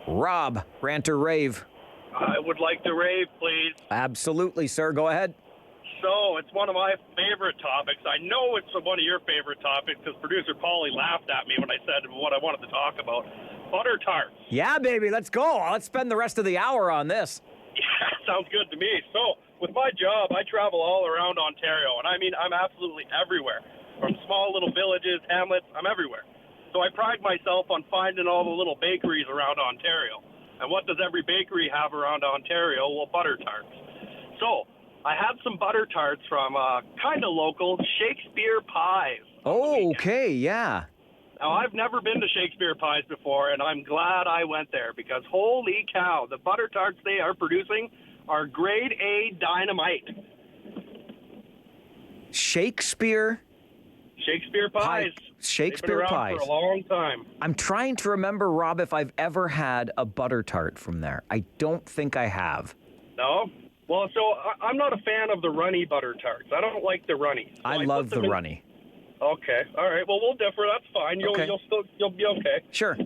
[SPEAKER 9] Rob, Rant or Rave?
[SPEAKER 11] I would like to rave, please.
[SPEAKER 9] Absolutely, sir. Go ahead.
[SPEAKER 11] So, it's one of my favorite topics. I know it's one of your favorite topics because producer Paulie laughed at me when I said what I wanted to talk about. Butter tarts.
[SPEAKER 9] Yeah, baby, let's go. Let's spend the rest of the hour on this.
[SPEAKER 11] Yeah, sounds good to me. So, with my job, I travel all around Ontario, and I mean, I'm absolutely everywhere. From small little villages, hamlets, I'm everywhere. So I pride myself on finding all the little bakeries around Ontario. And what does every bakery have around Ontario? Well, butter tarts. So I had some butter tarts from kind of local Shakespeare Pies.
[SPEAKER 9] Oh, okay, yeah.
[SPEAKER 11] Now, I've never been to Shakespeare Pies before, and I'm glad I went there because holy cow, the butter tarts they are producing are grade A dynamite.
[SPEAKER 9] Shakespeare
[SPEAKER 11] Pies.
[SPEAKER 9] Shakespeare Pies.
[SPEAKER 11] For a long time.
[SPEAKER 9] I'm trying to remember, Rob, if I've ever had a butter tart from there. I don't think I have.
[SPEAKER 11] No? Well, so I'm not a fan of the runny butter tarts. I don't like the runny. So
[SPEAKER 9] I love the runny.
[SPEAKER 11] Okay. All right. Well, we'll differ. That's fine. You'll be okay.
[SPEAKER 9] Sure.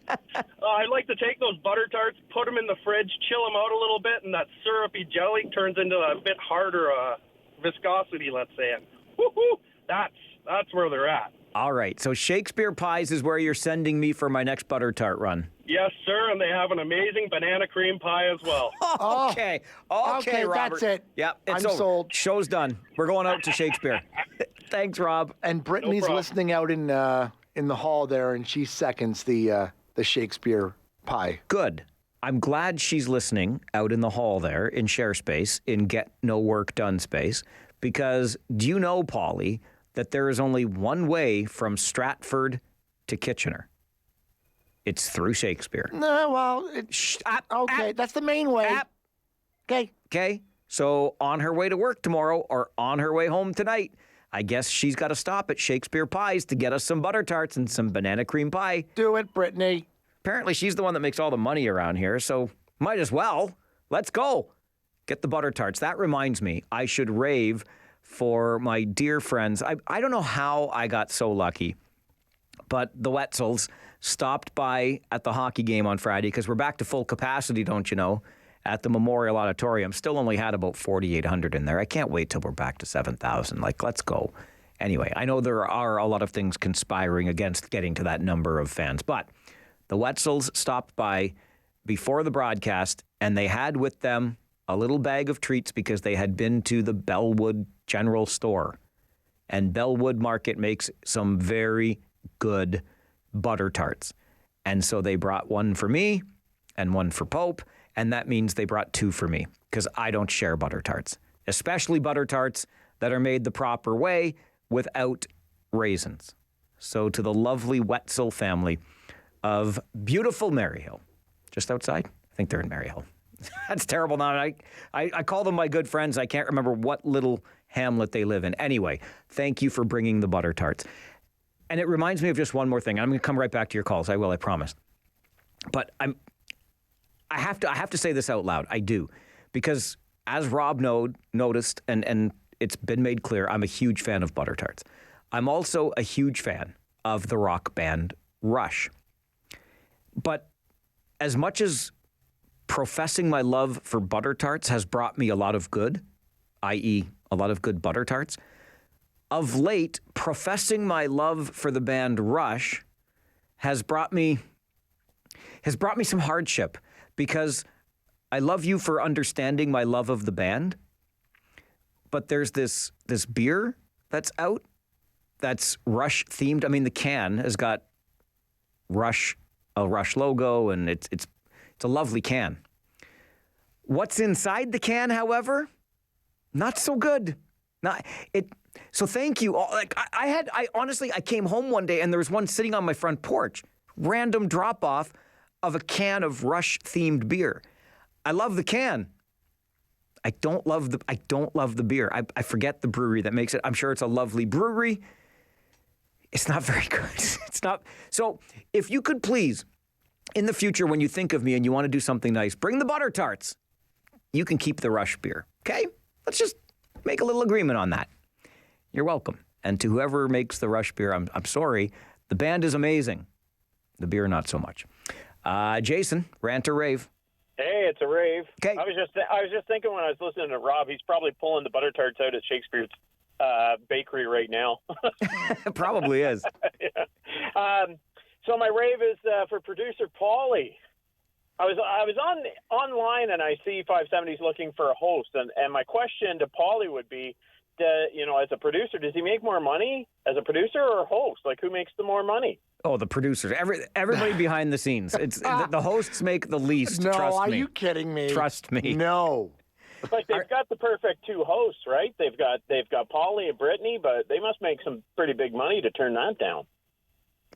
[SPEAKER 11] I like to take those butter tarts, put them in the fridge, chill them out a little bit, and that syrupy jelly turns into a bit harder viscosity, let's say. And woo-hoo, that's where they're at.
[SPEAKER 9] All right. So Shakespeare Pies is where you're sending me for my next butter tart run.
[SPEAKER 11] Yes, sir, and they have an amazing banana cream pie as well.
[SPEAKER 9] Okay, Robert.
[SPEAKER 21] That's it.
[SPEAKER 9] Yep, it's
[SPEAKER 21] I'm
[SPEAKER 9] over.
[SPEAKER 21] sold.
[SPEAKER 9] Show's done. We're going out to Shakespeare. Thanks, Rob.
[SPEAKER 21] And Brittany's listening out in the hall there, and she seconds the Shakespeare pie.
[SPEAKER 9] Good. I'm glad she's listening out in the hall there in share space, in get no work done space, because do you know, Paulie, that there is only one way from Stratford to Kitchener? It's through Shakespeare.
[SPEAKER 21] No, well, that's the main way.
[SPEAKER 9] Okay. So on her way to work tomorrow or on her way home tonight, I guess she's got to stop at Shakespeare Pies to get us some butter tarts and some banana cream pie.
[SPEAKER 21] Do it, Brittany.
[SPEAKER 9] Apparently she's the one that makes all the money around here, so might as well. Let's go. Get the butter tarts. That reminds me, I should rave for my dear friends. I don't know how I got so lucky, but the Wetzels stopped by at the hockey game on Friday because we're back to full capacity, don't you know, at the Memorial Auditorium. Still only had about 4,800 in there. I can't wait till we're back to 7,000. Let's go. Anyway, I know there are a lot of things conspiring against getting to that number of fans, but the Wetzels stopped by before the broadcast, and they had with them a little bag of treats because they had been to the Bellwood General Store. And Bellwood Market makes some very good butter tarts. And so they brought one for me and one for Pope, and that means they brought two for me because I don't share butter tarts, especially butter tarts that are made the proper way without raisins. So to the lovely Wetzel family of beautiful Maryhill, just outside. I think they're in Maryhill. That's terrible now. I call them my good friends. I can't remember what little hamlet they live in. Anyway, thank you for bringing the butter tarts. And it reminds me of just one more thing. I'm going to come right back to your calls. I will, I promise. But I have to say this out loud. I do. Because as Rob noticed, and it's been made clear, I'm a huge fan of butter tarts. I'm also a huge fan of the rock band Rush. But as much as professing my love for butter tarts has brought me a lot of good, i.e. a lot of good butter tarts, of late, professing my love for the band Rush has brought me some hardship because I love you for understanding my love of the band, but there's this beer that's out that's Rush themed. I mean, the can has got a Rush logo, and it's a lovely can. What's inside the can, however, not so good. So thank you. I honestly came home one day and there was one sitting on my front porch. Random drop off of a can of Rush themed beer. I love the can. I don't love the beer. I forget the brewery that makes it. I'm sure it's a lovely brewery. It's not very good. It's not. So if you could please, in the future, when you think of me and you want to do something nice, bring the butter tarts. You can keep the Rush beer. Okay? Let's just make a little agreement on that. You're welcome. And to whoever makes the Rush beer, I'm sorry. The band is amazing. The beer, not so much. Jason, rant or rave?
[SPEAKER 12] Hey, it's a rave.
[SPEAKER 9] Okay.
[SPEAKER 12] I was just thinking when I was listening to Rob, he's probably pulling the butter tarts out at Shakespeare's bakery right now.
[SPEAKER 9] Probably is.
[SPEAKER 12] Yeah. So my rave is for producer Paulie. I was online and I see 570's looking for a host, and my question to Paulie would be, as a producer, does he make more money as a producer or a host? Like, who makes the more money?
[SPEAKER 9] Oh, the producers. Everybody behind the scenes. It's the hosts make the least.
[SPEAKER 21] No,
[SPEAKER 9] trust
[SPEAKER 21] are
[SPEAKER 9] me.
[SPEAKER 21] you kidding me?
[SPEAKER 9] Trust me.
[SPEAKER 21] No.
[SPEAKER 12] Like, they've got the perfect two hosts, right? They've got Paulie and Brittany, but they must make some pretty big money to turn that down.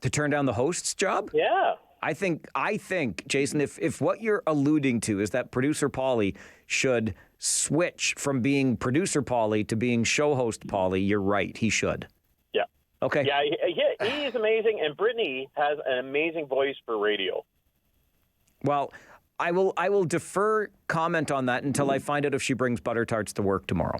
[SPEAKER 9] To turn down the host's job?
[SPEAKER 12] Yeah.
[SPEAKER 9] I think, Jason, if what you're alluding to is that producer Paulie should switch from being producer Paulie to being show host Paulie, you're right. He should.
[SPEAKER 12] Yeah.
[SPEAKER 9] Okay.
[SPEAKER 12] Yeah, he is amazing, and Brittany has an amazing voice for radio.
[SPEAKER 9] Well, I will defer comment on that until I find out if she brings butter tarts to work tomorrow.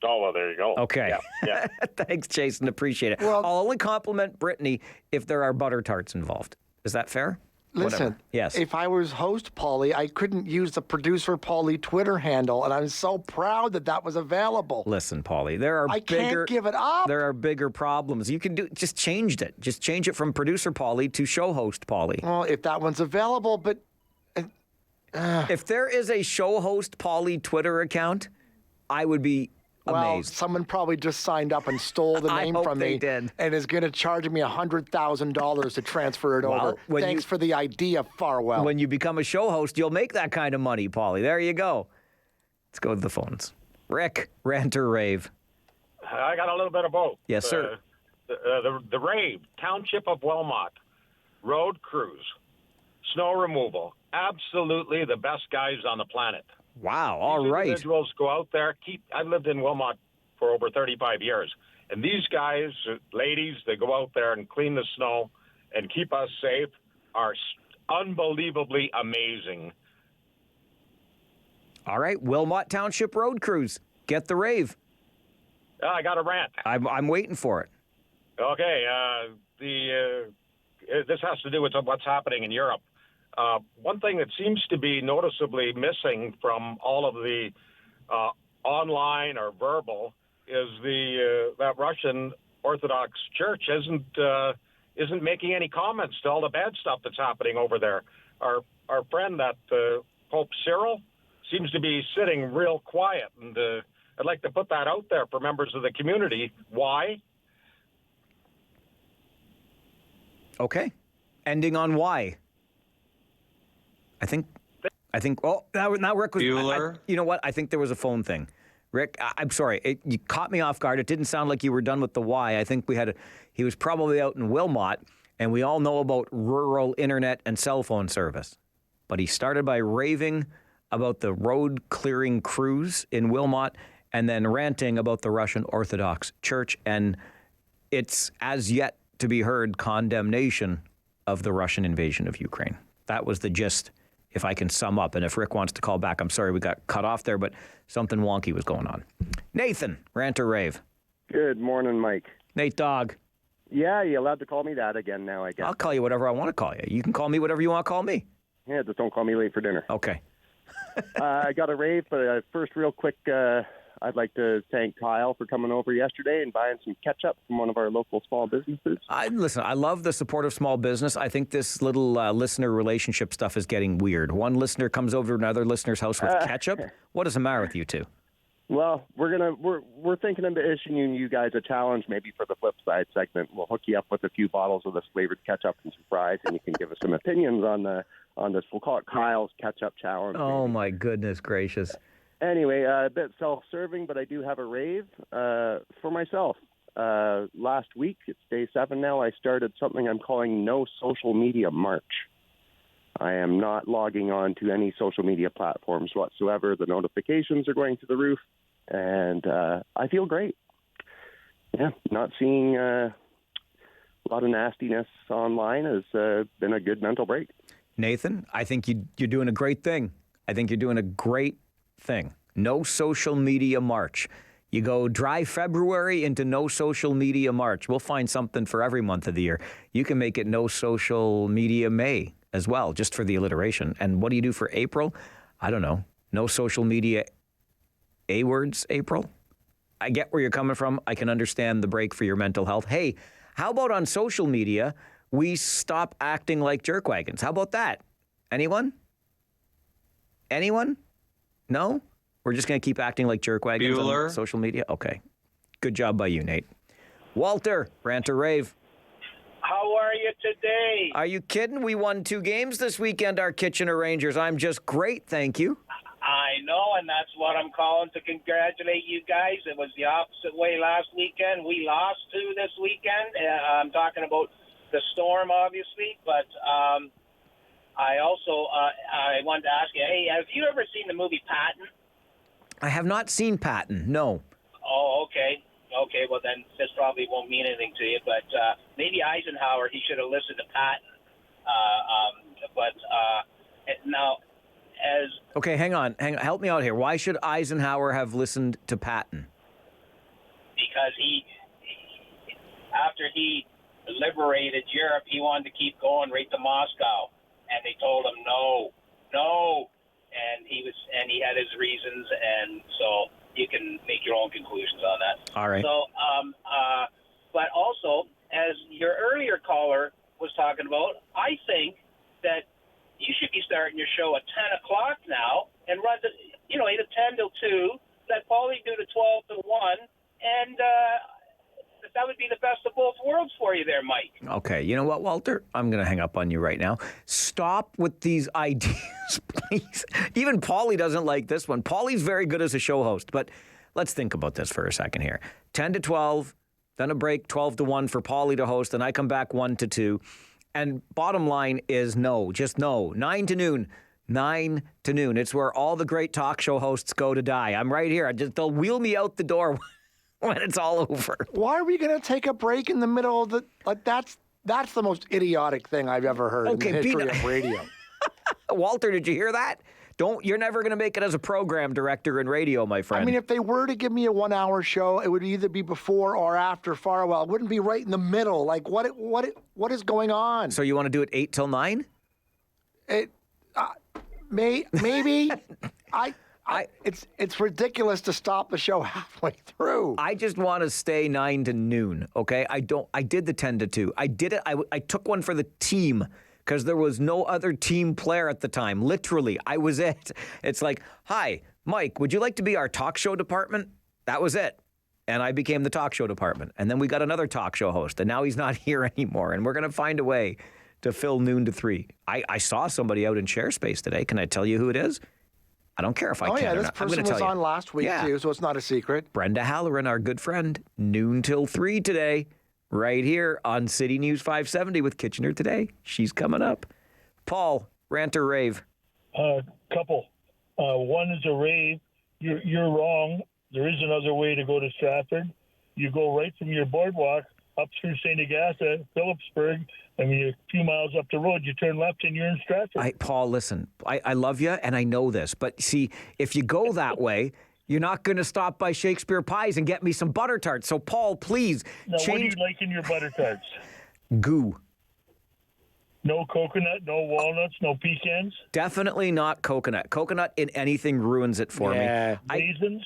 [SPEAKER 5] Oh, well, there you go.
[SPEAKER 9] Okay.
[SPEAKER 5] Yeah.
[SPEAKER 9] Thanks, Jason. Appreciate it.
[SPEAKER 21] Well-
[SPEAKER 9] I'll only compliment Brittany if there are butter tarts involved. Is that fair?
[SPEAKER 21] Listen,
[SPEAKER 9] Whatever. Yes.
[SPEAKER 21] if I was host Paulie, I couldn't use the producer Paulie Twitter handle, and I'm so proud that that was available.
[SPEAKER 9] Listen, Paulie, there are
[SPEAKER 21] I
[SPEAKER 9] bigger.
[SPEAKER 21] can't give it up.
[SPEAKER 9] There are bigger problems. You can do. Just changed it. Just change it from producer Paulie to show host Paulie.
[SPEAKER 21] Well, if that one's available, but
[SPEAKER 9] if there is a show host Paulie Twitter account, I would be amazed.
[SPEAKER 21] Someone probably just signed up and stole the
[SPEAKER 9] I
[SPEAKER 21] name
[SPEAKER 9] hope
[SPEAKER 21] from
[SPEAKER 9] they
[SPEAKER 21] me
[SPEAKER 9] did.
[SPEAKER 21] and is going to charge me $100,000 to transfer it
[SPEAKER 9] Well,
[SPEAKER 21] over.
[SPEAKER 9] when
[SPEAKER 21] Thanks
[SPEAKER 9] you-
[SPEAKER 21] for the idea, Farwell.
[SPEAKER 9] When you become a show host, you'll make that kind of money, Paulie. There you go. Let's go to the phones. Rick, rant or rave?
[SPEAKER 14] I got a little bit of both.
[SPEAKER 9] Yes, sir.
[SPEAKER 14] The rave, Township of Wilmot, road crews, snow removal, absolutely the best guys on the planet.
[SPEAKER 9] Wow, all right.
[SPEAKER 14] Individuals go out there. I've lived in Wilmot for over 35 years, and these guys, ladies, they go out there and clean the snow and keep us safe, are unbelievably amazing.
[SPEAKER 9] All right, Wilmot Township Road Crews. Get the rave.
[SPEAKER 14] I got a rant.
[SPEAKER 9] I'm waiting for it.
[SPEAKER 14] Okay, this has to do with what's happening in Europe. One thing that seems to be noticeably missing from all of the online or verbal is that Russian Orthodox Church isn't making any comments to all the bad stuff that's happening over there. Our friend, that Pope Cyril, seems to be sitting real quiet, and I'd like to put that out there for members of the community. Why?
[SPEAKER 9] Okay. Ending on why. I think. Oh, now Rick was.
[SPEAKER 15] Bueller?
[SPEAKER 9] You know what? I think there was a phone thing. Rick, I'm sorry. You caught me off guard. It didn't sound like you were done with the why. I think he was probably out in Wilmot, and we all know about rural internet and cell phone service. But he started by raving about the road clearing crews in Wilmot, and then ranting about the Russian Orthodox Church, and it's as yet to be heard condemnation of the Russian invasion of Ukraine. That was the gist, if I can sum up. And if Rick wants to call back, I'm sorry we got cut off there, but something wonky was going on. Nathan, rant or rave?
[SPEAKER 24] Good morning, Mike.
[SPEAKER 9] Nate Dogg.
[SPEAKER 24] Yeah, you're allowed to call me that again now, I guess.
[SPEAKER 9] I'll call you whatever I want to call you. You can call me whatever you want to call me.
[SPEAKER 24] Yeah, just don't call me late for dinner.
[SPEAKER 9] Okay.
[SPEAKER 24] I got a rave, but first, real quick, I'd like to thank Kyle for coming over yesterday and buying some ketchup from one of our local small businesses.
[SPEAKER 9] Listen, I love the support of small business. I think this little listener relationship stuff is getting weird. One listener comes over to another listener's house with ketchup. What is the matter with you two?
[SPEAKER 24] Well, we're thinking of issuing you guys a challenge, maybe for the flip side segment. We'll hook you up with a few bottles of this flavored ketchup and some fries, and you can give us some opinions on this. We'll call it Kyle's Ketchup Challenge.
[SPEAKER 9] Oh my goodness gracious!
[SPEAKER 24] Anyway, a bit self-serving, but I do have a rave for myself. Last week, it's day 7 now, I started something I'm calling No Social Media March. I am not logging on to any social media platforms whatsoever. The notifications are going through the roof, and I feel great. Yeah, not seeing a lot of nastiness online has been a good mental break.
[SPEAKER 9] Nathan, I think you're doing a great thing. I think you're doing a great thing. No social media march. You go dry February into no social media March. We'll find something for every month of the year. You can make it no social media May as well, just for the alliteration. And what do you do for April? I don't know. No social media A-words, April? I get where you're coming from. I can understand the break for your mental health. Hey, how about on social media, we stop acting like jerkwagons? How about that? Anyone? No? We're just going to keep acting like jerkwagons on social media? Okay. Good job by you, Nate. Walter, rant or rave?
[SPEAKER 25] How are you today?
[SPEAKER 9] Are you kidding? We won 2 games this weekend, our Kitchener Rangers. I'm just great, thank you.
[SPEAKER 25] I know, and that's what I'm calling to congratulate you guys. It was the opposite way last weekend. We lost 2 this weekend. I'm talking about the Storm, obviously, but I also I wanted to ask you, hey, have you ever seen the movie Patton?
[SPEAKER 9] I have not seen Patton, no.
[SPEAKER 25] Oh, okay. Okay, well then this probably won't mean anything to you, but maybe Eisenhower, he should have listened to Patton. Now, as...
[SPEAKER 9] Okay, hang on. Help me out here. Why should Eisenhower have listened to Patton?
[SPEAKER 25] because after he liberated Europe, he wanted to keep going right to Moscow, and they told him no, and he had his reasons, and so you can make your own conclusions on that.
[SPEAKER 9] All right.
[SPEAKER 25] So, but also, as your earlier caller was talking about, I think that you should be starting your show at 10 o'clock now and run the, either 10 till 2, let Paulie do the 12 to 1, and that would be the best of both worlds for you there, Mike.
[SPEAKER 9] Okay, you know what, Walter? I'm going to hang up on you right now. Stop with these ideas, please. Even Paulie doesn't like this one. Paulie's very good as a show host, but let's think about this for a second here. 10 to 12, then a break, 12 to 1 for Paulie to host, and I come back 1 to 2. And bottom line is no, just no. 9 to noon. 9 to noon. It's where all the great talk show hosts go to die. I'm right here. They'll wheel me out the door when it's all over.
[SPEAKER 21] Why are we going to take a break in the middle of the... that's the most idiotic thing I've ever heard in the history of radio.
[SPEAKER 9] Walter, did you hear that? You're never going to make it as a program director in radio, my friend.
[SPEAKER 21] I mean, if they were to give me a 1-hour show, it would either be before or after Farwell. It wouldn't be right in the middle. Like, what is going on?
[SPEAKER 9] So you want to do it 8 till 9?
[SPEAKER 21] Maybe. It's ridiculous to stop the show halfway through.
[SPEAKER 9] I just want to stay 9 to noon, okay? I did the 10 to 2. I did it. I took one for the team because there was no other team player at the time. Literally, I was it. It's like, hi, Mike, would you like to be our talk show department? That was it. And I became the talk show department. And then we got another talk show host, and now he's not here anymore. And we're going to find a way to fill noon to 3. I saw somebody out in share space today. Can I tell you who it is? I don't care if I can or not.
[SPEAKER 21] This person was on last week, too, so it's not a secret.
[SPEAKER 9] Brenda Halloran, our good friend, noon till 3 today, right here on City News 570 with Kitchener Today. She's coming up. Paul, rant or rave?
[SPEAKER 5] Couple. One is a rave. You're wrong. There is another way to go to Stratford. You go right from your boardwalk up through St. Agatha, Phillipsburg, and when you're a few miles up the road, you turn left and you're in Stratford.
[SPEAKER 9] Paul, listen, I love you and I know this, but see, if you go that way, you're not going to stop by Shakespeare Pies and get me some butter tarts. So, Paul, please
[SPEAKER 5] now,
[SPEAKER 9] change.
[SPEAKER 5] What do you like in your butter tarts?
[SPEAKER 9] Goo.
[SPEAKER 5] No coconut, no walnuts, no pecans?
[SPEAKER 9] Definitely not coconut. Coconut in anything ruins it for me.
[SPEAKER 5] Raisins?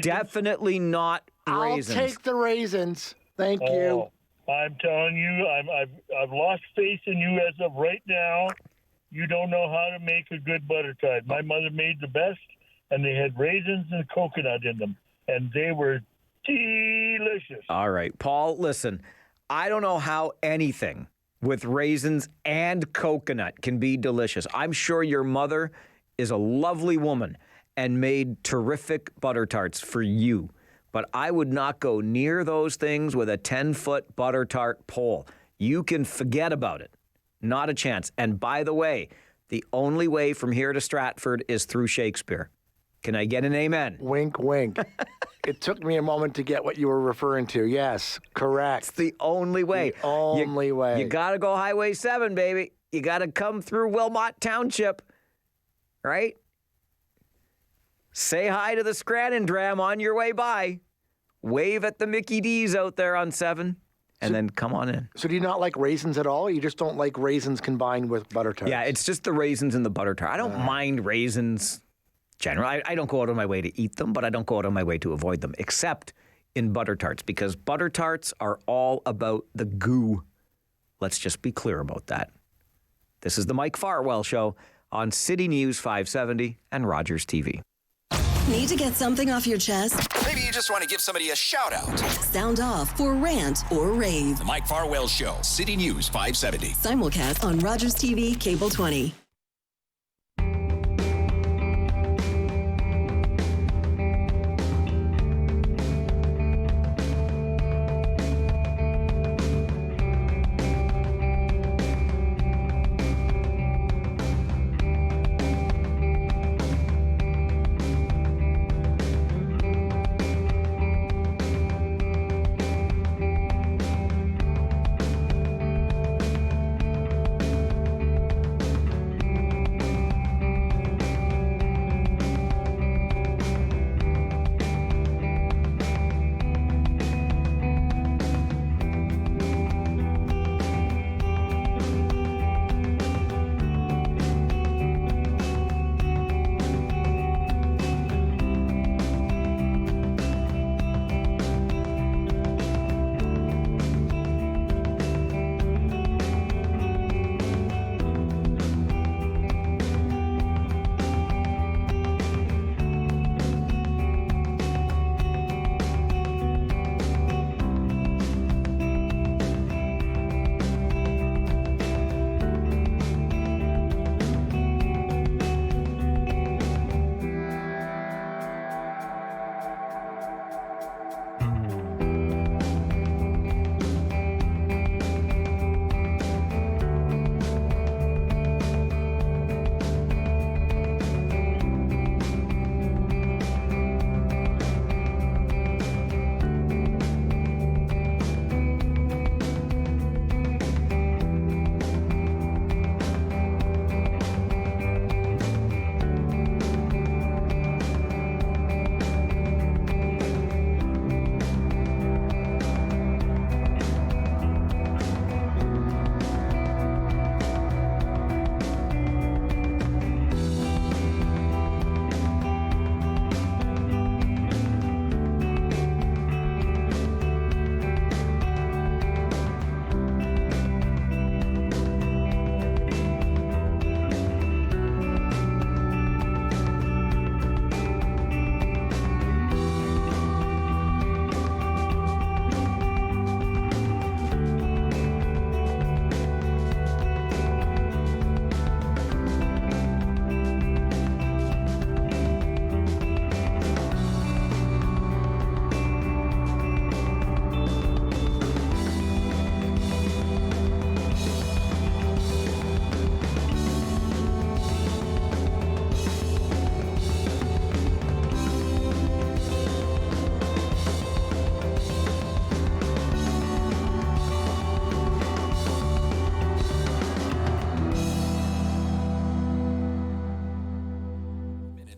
[SPEAKER 9] Definitely not raisins.
[SPEAKER 21] I'll take the raisins. Thank you.
[SPEAKER 5] I'm telling you, I've lost faith in you as of right now. You don't know how to make a good butter tart. My mother made the best, and they had raisins and coconut in them, and they were delicious.
[SPEAKER 9] All right, Paul, listen, I don't know how anything with raisins and coconut can be delicious. I'm sure your mother is a lovely woman and made terrific butter tarts for you. But I would not go near those things with a 10-foot butter tart pole. You can forget about it. Not a chance. And by the way, the only way from here to Stratford is through Shakespeare. Can I get an amen?
[SPEAKER 21] Wink, wink. It took me a moment to get what you were referring to. Yes, correct.
[SPEAKER 9] It's the only way.
[SPEAKER 21] The only way.
[SPEAKER 9] You got to go Highway 7, baby. You got to come through Wilmot Township, right? Say hi to the Scranton Dram on your way by. Wave at the Mickey D's out there on 7, and then come on in.
[SPEAKER 21] So do you not like raisins at all? Or you just don't like raisins combined with butter tarts?
[SPEAKER 9] Yeah, it's just the raisins and the butter tart. I don't mind raisins generally. I don't go out of my way to eat them, but I don't go out of my way to avoid them, except in butter tarts, because butter tarts are all about the goo. Let's just be clear about that. This is the Mike Farwell Show on City News 570 and Rogers TV.
[SPEAKER 16] Need to get something off your chest?
[SPEAKER 1] Maybe you just want to give somebody a shout out.
[SPEAKER 16] Sound off for Rant or Rave.
[SPEAKER 1] The Mike Farwell Show, City News 570.
[SPEAKER 16] Simulcast on Rogers TV, Cable 20.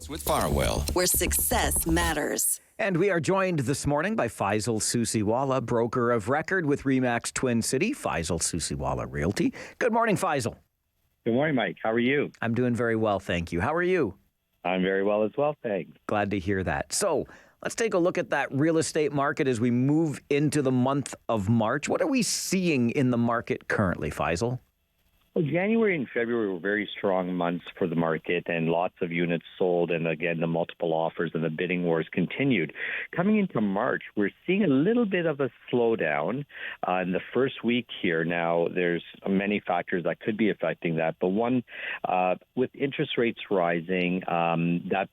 [SPEAKER 1] with Farwell,
[SPEAKER 16] where success matters.
[SPEAKER 9] And we are joined this morning by Faisal Susiwala, broker of record with RE/MAX Twin City, Faisal Susiwala Realty. Good morning, Faisal.
[SPEAKER 7] Good morning, Mike. How are you?
[SPEAKER 9] I'm doing very well, thank you. How are you?
[SPEAKER 7] I'm very well as well, thanks.
[SPEAKER 9] Glad to hear that. So let's take a look at that real estate market as we move into the month of March. What are we seeing in the market currently, Faisal?
[SPEAKER 7] Well, January and February were very strong months for the market, and lots of units sold, and again, the multiple offers and the bidding wars continued. Coming into March, we're seeing a little bit of a slowdown in the first week here. Now, there's many factors that could be affecting that, but one, with interest rates rising, that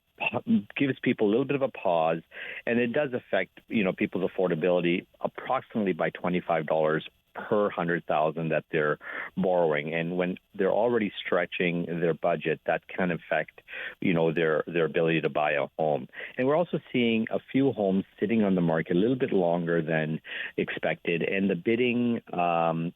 [SPEAKER 7] gives people a little bit of a pause, and it does affect, people's affordability approximately by $25 per 100,000 that they're borrowing. And when they're already stretching their budget, that can affect, their ability to buy a home. And we're also seeing a few homes sitting on the market a little bit longer than expected. And the bidding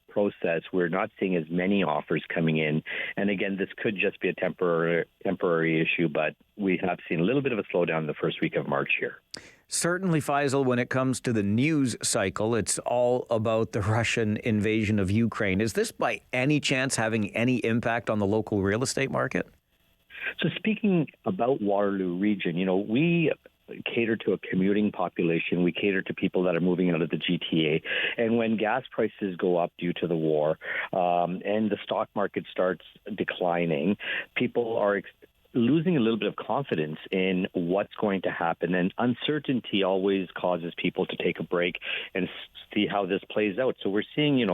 [SPEAKER 7] process, we're not seeing as many offers coming in. And again, this could just be a temporary issue, but we have seen a little bit of a slowdown in the first week of March here.
[SPEAKER 9] Certainly, Faisal, when it comes to the news cycle, it's all about the Russian invasion of Ukraine. Is this by any chance having any impact on the local real estate market?
[SPEAKER 7] So speaking about Waterloo Region, we cater to a commuting population. We cater to people that are moving out of the GTA. And when gas prices go up due to the war and the stock market starts declining, people are losing a little bit of confidence in what's going to happen. And uncertainty always causes people to take a break and see how this plays out. So we're seeing,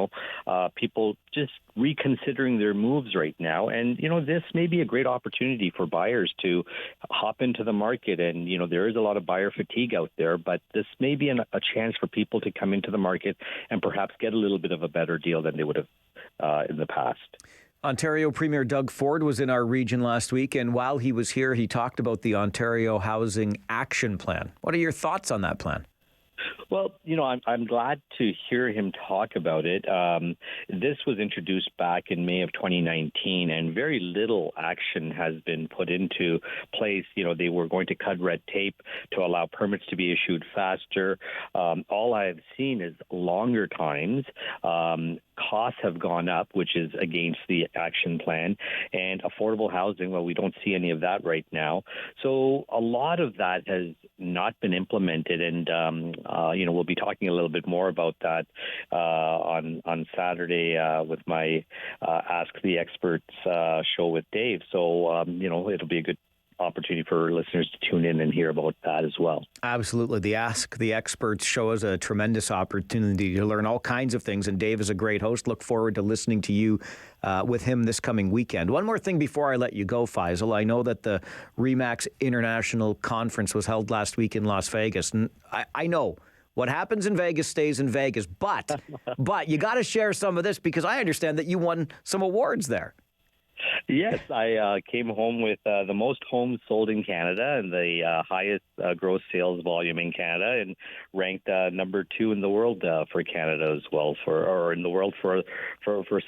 [SPEAKER 7] people just reconsidering their moves right now. And, this may be a great opportunity for buyers to hop into the market. And, there is a lot of buyer fatigue out there, but this may be a chance for people to come into the market and perhaps get a little bit of a better deal than they would have in the past.
[SPEAKER 9] Ontario Premier Doug Ford was in our region last week, and while he was here, he talked about the Ontario Housing Action Plan. What are your thoughts on that plan?
[SPEAKER 7] Well, I'm glad to hear him talk about it. This was introduced back in May of 2019, and very little action has been put into place. They were going to cut red tape to allow permits to be issued faster. All I have seen is longer times. Costs have gone up, which is against the action plan, and affordable housing, well, we don't see any of that right now. So a lot of that has not been implemented, and we'll be talking a little bit more about that on Saturday with my Ask the Experts show with Dave. So, it'll be a good opportunity for listeners to tune in and hear about that as well.
[SPEAKER 9] Absolutely. The Ask the Experts show is a tremendous opportunity to learn all kinds of things, and Dave is a great host. Look forward to listening to you with him this coming weekend. One more thing before I let you go, Faisal. I know that the RE/MAX International Conference was held last week in Las Vegas, and I know what happens in Vegas stays in Vegas, but you got to share some of this because I understand that you won some awards there.
[SPEAKER 7] Yes, I came home with the most homes sold in Canada and the highest gross sales volume in Canada, and ranked number 2 in the world for Canada as well, or in the world for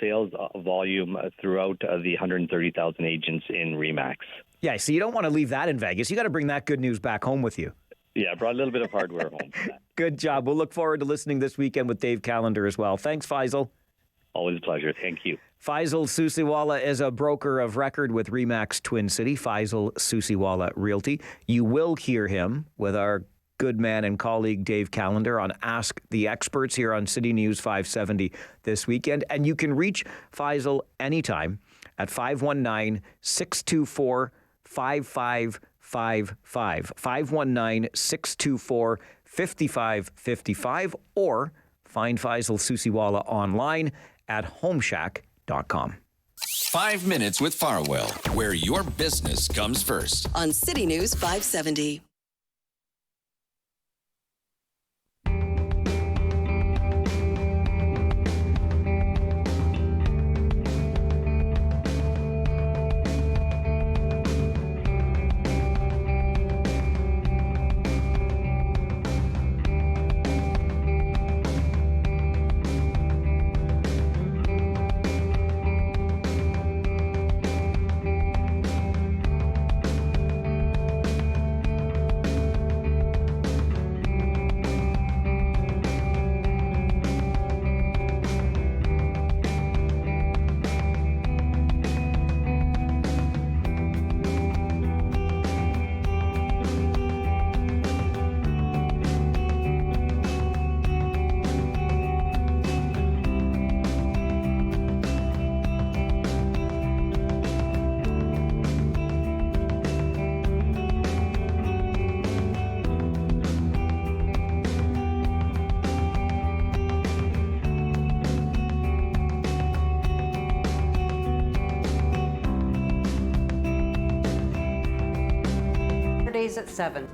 [SPEAKER 7] sales volume throughout the 130,000 agents in RE/MAX.
[SPEAKER 9] Yeah, so you don't want to leave that in Vegas. You got to bring that good news back home with you.
[SPEAKER 7] Yeah, I brought a little bit of hardware home.
[SPEAKER 9] Good job. We'll look forward to listening this weekend with Dave Callender as well. Thanks, Faisal.
[SPEAKER 7] Always a pleasure. Thank you.
[SPEAKER 9] Faisal Susiwala is a broker of record with RE/MAX Twin City, Faisal Susiwala Realty. You will hear him with our good man and colleague Dave Callender on Ask the Experts here on City News 570 this weekend. And you can reach Faisal anytime at 519-624-5555, 519-624-5555, or find Faisal Susiwala online at homeshack.com.
[SPEAKER 1] 5 minutes with Farwell, where your business comes first.
[SPEAKER 16] On City News 570.
[SPEAKER 8] weekdays at 7.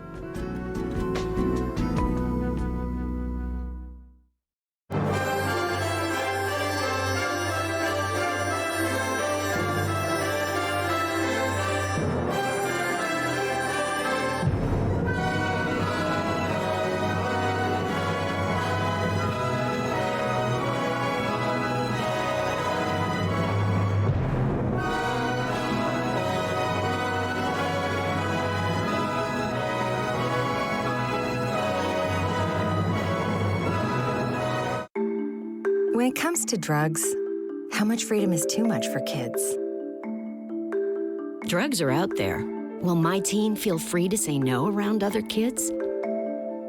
[SPEAKER 13] When it comes to drugs, how much freedom is too much for kids?
[SPEAKER 15] Drugs are out there. Will my teen feel free to say no around other kids?